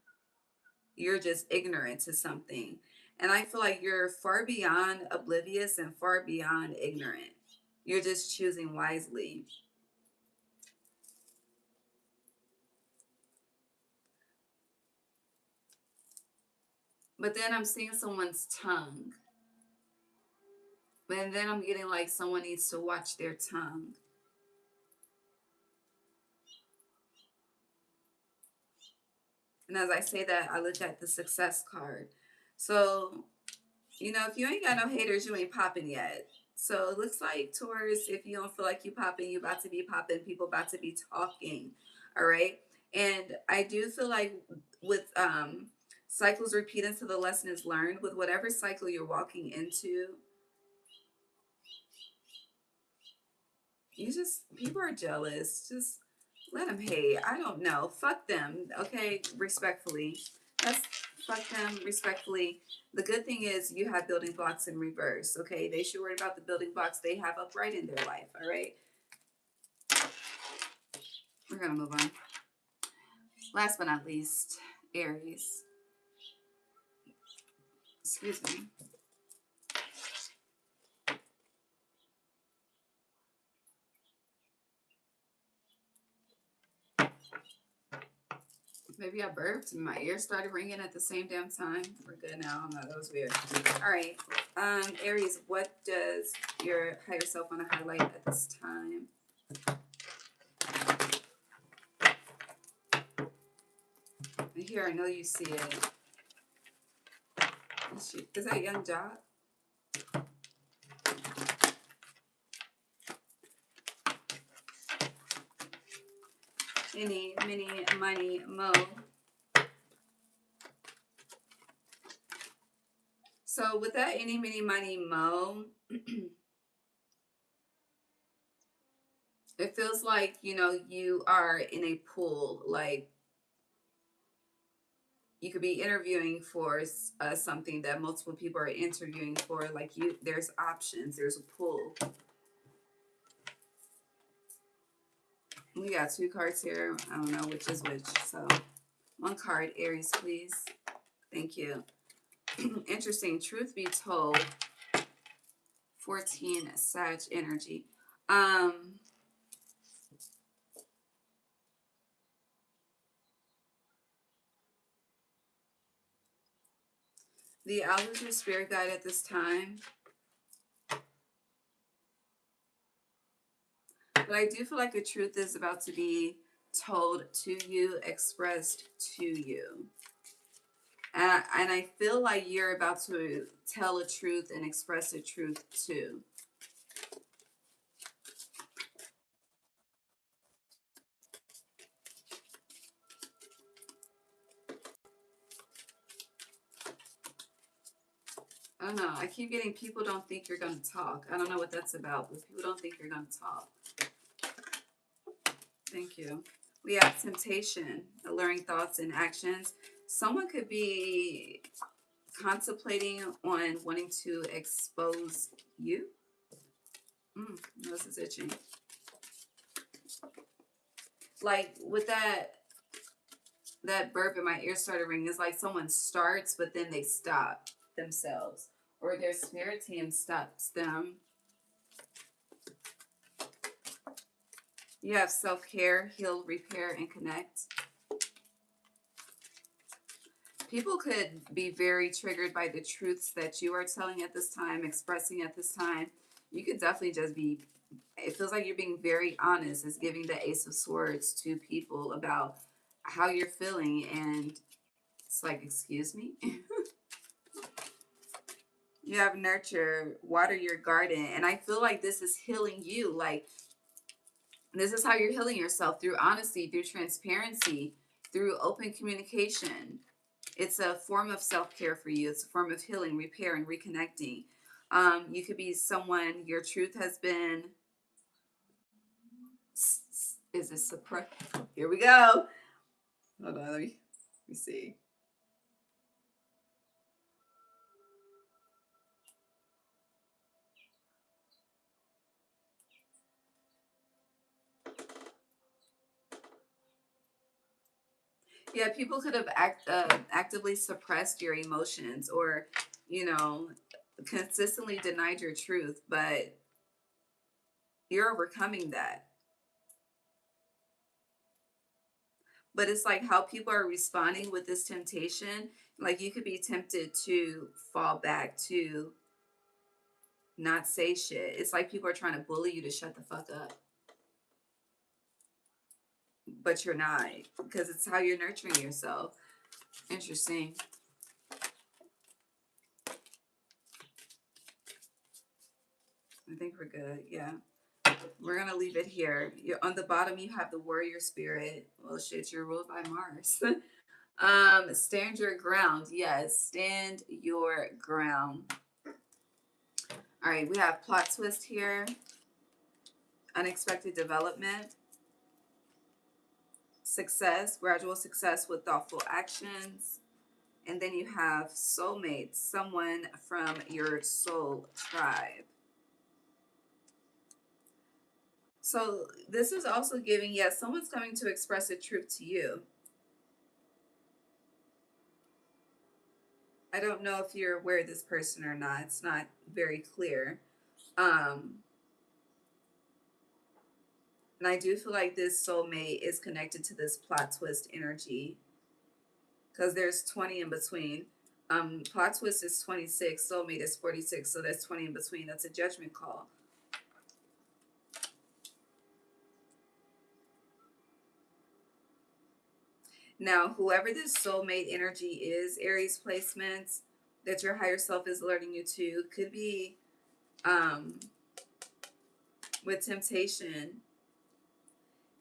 you're just ignorant to something. And I feel like you're far beyond oblivious and far beyond ignorant. You're just choosing wisely. But then I'm seeing someone's tongue. And then I'm getting like someone needs to watch their tongue. And as I say that, I look at the success card. So, if you ain't got no haters, you ain't popping yet. So it looks like Taurus, if you don't feel like you popping, you about to be popping. People about to be talking. All right. And I do feel like with cycles repeat until the lesson is learned, with whatever cycle you're walking into, people are jealous. Just let them hate. I don't know. Fuck them. Okay. Respectfully. That's fuck them respectfully. The good thing is you have building blocks in reverse. Okay. They should worry about the building blocks they have upright in their life. All right. We're going to move on. Last but not least, Aries. Excuse me. Maybe I burped and my ears started ringing at the same damn time. We're good now. No, that was weird. All right. Aries, what does your higher self want to highlight at this time? Here, I know you see it. Is that Young Jock? Any, mini, money, mo. So with that any, mini, money, mo, it feels like, you are in a pool. Like you could be interviewing for something that multiple people are interviewing for. Like there's options. There's a pool. We got two cards here. I don't know which is which. So one card, Aries, please. Thank you. Interesting. Truth be told, 14 Sag energy. The owl is your spirit guide at this time. But I do feel like the truth is about to be told to you, expressed to you. And I feel like you're about to tell a truth and express a truth too. I don't know. I keep getting people don't think you're going to talk. I don't know what that's about, but people don't think you're going to talk. Thank you. We have temptation, alluring thoughts and actions. Someone could be contemplating on wanting to expose you. Nose is itching. Like with that burp in my ear started ringing. It's like someone starts, but then they stop themselves, or their spirit team stops them. You have self-care, heal, repair, and connect. People could be very triggered by the truths that you are telling at this time, expressing at this time. You could definitely just be, it feels like you're being very honest. It's giving the Ace of Swords to people about how you're feeling. And it's like, excuse me? You have nurture, water your garden. And I feel like this is healing you. Like, this is how you're healing yourself, through honesty, through transparency, through open communication. It's a form of self-care for you. It's a form of healing, repair, and reconnecting. You could be someone, your truth has been, is it suppressed? Here we go. Hold on, let me see. Yeah, people could have actively suppressed your emotions, or, you know, consistently denied your truth, but you're overcoming that. But it's like how people are responding with this temptation. Like you could be tempted to fall back, to not say shit. It's like people are trying to bully you to shut the fuck up. But you're not, because it's how you're nurturing yourself. Interesting. I think we're good. Yeah. We're going to leave it here. You're on the bottom, you have the warrior spirit. Well, shit, you're ruled by Mars. Stand your ground. Yes, stand your ground. All right, we have plot twist here. Unexpected development. Success, gradual success with thoughtful actions. And then you have soulmate, someone from your soul tribe. So this is also giving, yes, someone's coming to express a truth to you. I don't know if you're aware of this person or not. It's not very clear. And I do feel like this soulmate is connected to this plot twist energy, because there's 20 in between. Plot twist is 26, soulmate is 46, so that's 20 in between. That's a judgment call. Now, whoever this soulmate energy is, Aries placements that your higher self is alerting you to, could be with temptation,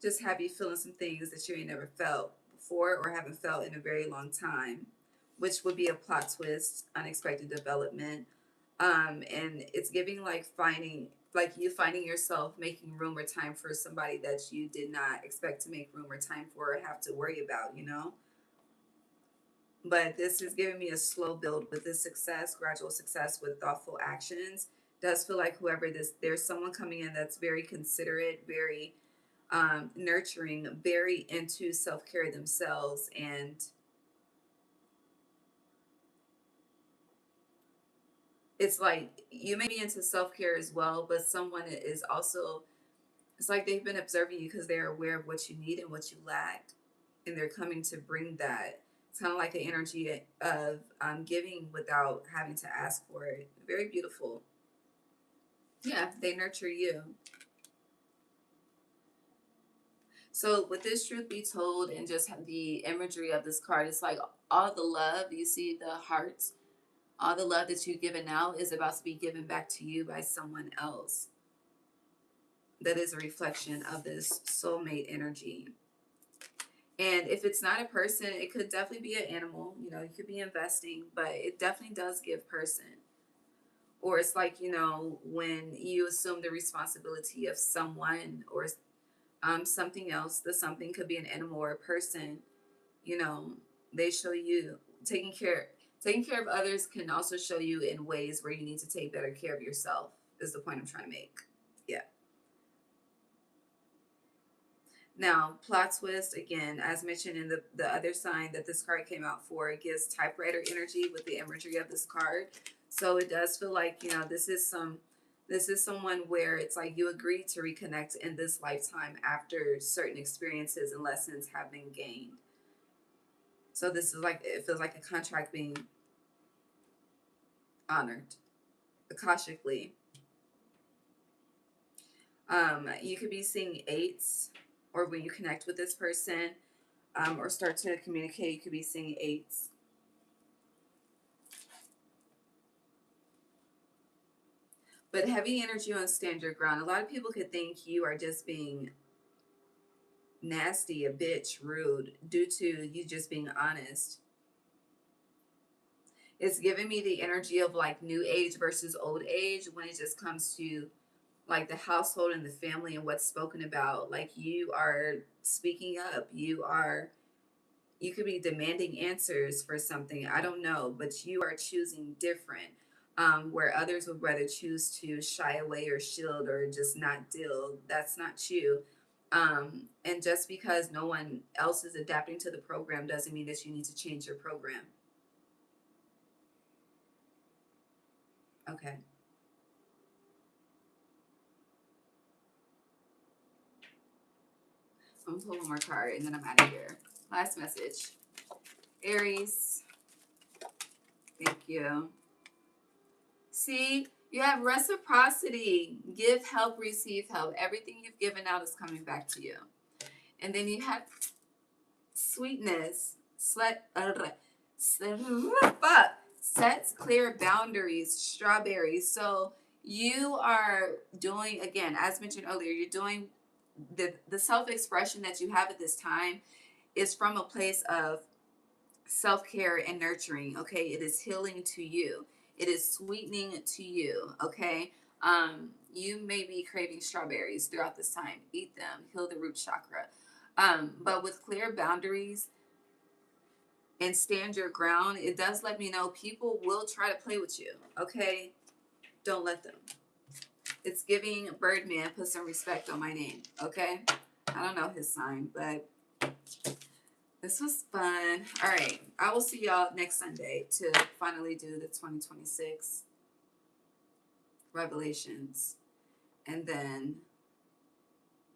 just have you feeling some things that you ain't never felt before or haven't felt in a very long time, which would be a plot twist, unexpected development. And it's giving like finding, like you finding yourself making room or time for somebody that you did not expect to make room or time for or have to worry about, you know? But this is giving me a slow build with this success, gradual success with thoughtful actions. Does feel like whoever this, there's someone coming in that's very considerate, very nurturing, very into self-care themselves. And it's like you may be into self-care as well, but someone is also, it's like they've been observing you because they're aware of what you need and what you lack, and they're coming to bring that. It's kind of like an energy of giving without having to ask for it. Very beautiful. Yeah, they nurture you. So with this truth be told, and just the imagery of this card, it's like all the love, you see the hearts, all the love that you've given now is about to be given back to you by someone else. That is a reflection of this soulmate energy. And if it's not a person, it could definitely be an animal. You know, you could be investing, but it definitely does give person. or it's like, you know, when you assume the responsibility of someone or something else. The something could be an animal or a person. You know, they show you taking care of others can also show you in ways where you need to take better care of yourself, is the point I'm trying to make. Yeah. Now, plot twist again, as mentioned in the other sign that this card came out for, it gives typewriter energy with the imagery of this card. So it does feel like, you know, this is someone where it's like you agreed to reconnect in this lifetime after certain experiences and lessons have been gained. So this is like, it feels like a contract being honored akashically. You could be seeing eights, or when you connect with this person, or start to communicate, you could be seeing eights. But heavy energy on stand your ground. A lot of people could think you are just being nasty, a bitch, rude, due to you just being honest. It's giving me the energy of like new age versus old age when it just comes to like the household and the family and what's spoken about. Like you are speaking up. You could be demanding answers for something. I don't know, but you are choosing different. Where others would rather choose to shy away or shield or just not deal. That's not you. And just because no one else is adapting to the program doesn't mean that you need to change your program. Okay. I'm gonna pull one more card and then I'm out of here. Last message. Aries. Thank you. See, you have reciprocity. Give help, receive help. Everything you've given out is coming back to you. And then you have sweetness. Sets clear boundaries. Strawberries. So you are doing, again, as mentioned earlier, you're doing the self-expression that you have at this time is from a place of self-care and nurturing. Okay, it is healing to you, it is sweetening to you. Okay, you may be craving strawberries throughout this time. Eat them, heal the root chakra. But with clear boundaries and stand your ground, it does let me know people will try to play with you. Okay, don't let them. It's giving Birdman, put some respect on my name. Okay, I don't know his sign, but this was fun. All right. I will see y'all next Sunday to finally do the 2026 revelations. And then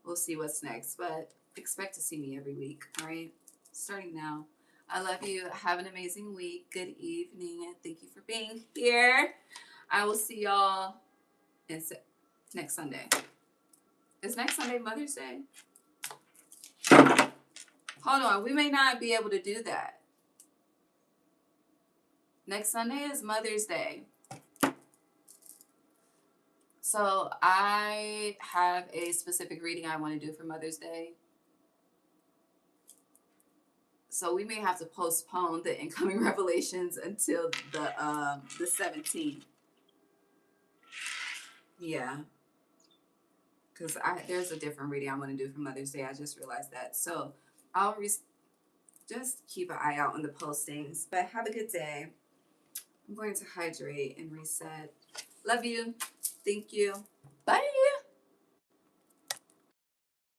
we'll see what's next. But expect to see me every week. All right. Starting now. I love you. Have an amazing week. Good evening. And thank you for being here. I will see y'all next Sunday. Is next Sunday Mother's Day? Hold on. We may not be able to do that. Next Sunday is Mother's Day. So I have a specific reading I want to do for Mother's Day. So we may have to postpone the incoming revelations until the 17th. Yeah. Because there's a different reading I want to do for Mother's Day. I just realized that. So I'll just keep an eye out on the postings. But have a good day. I'm going to hydrate and reset. Love you. Thank you.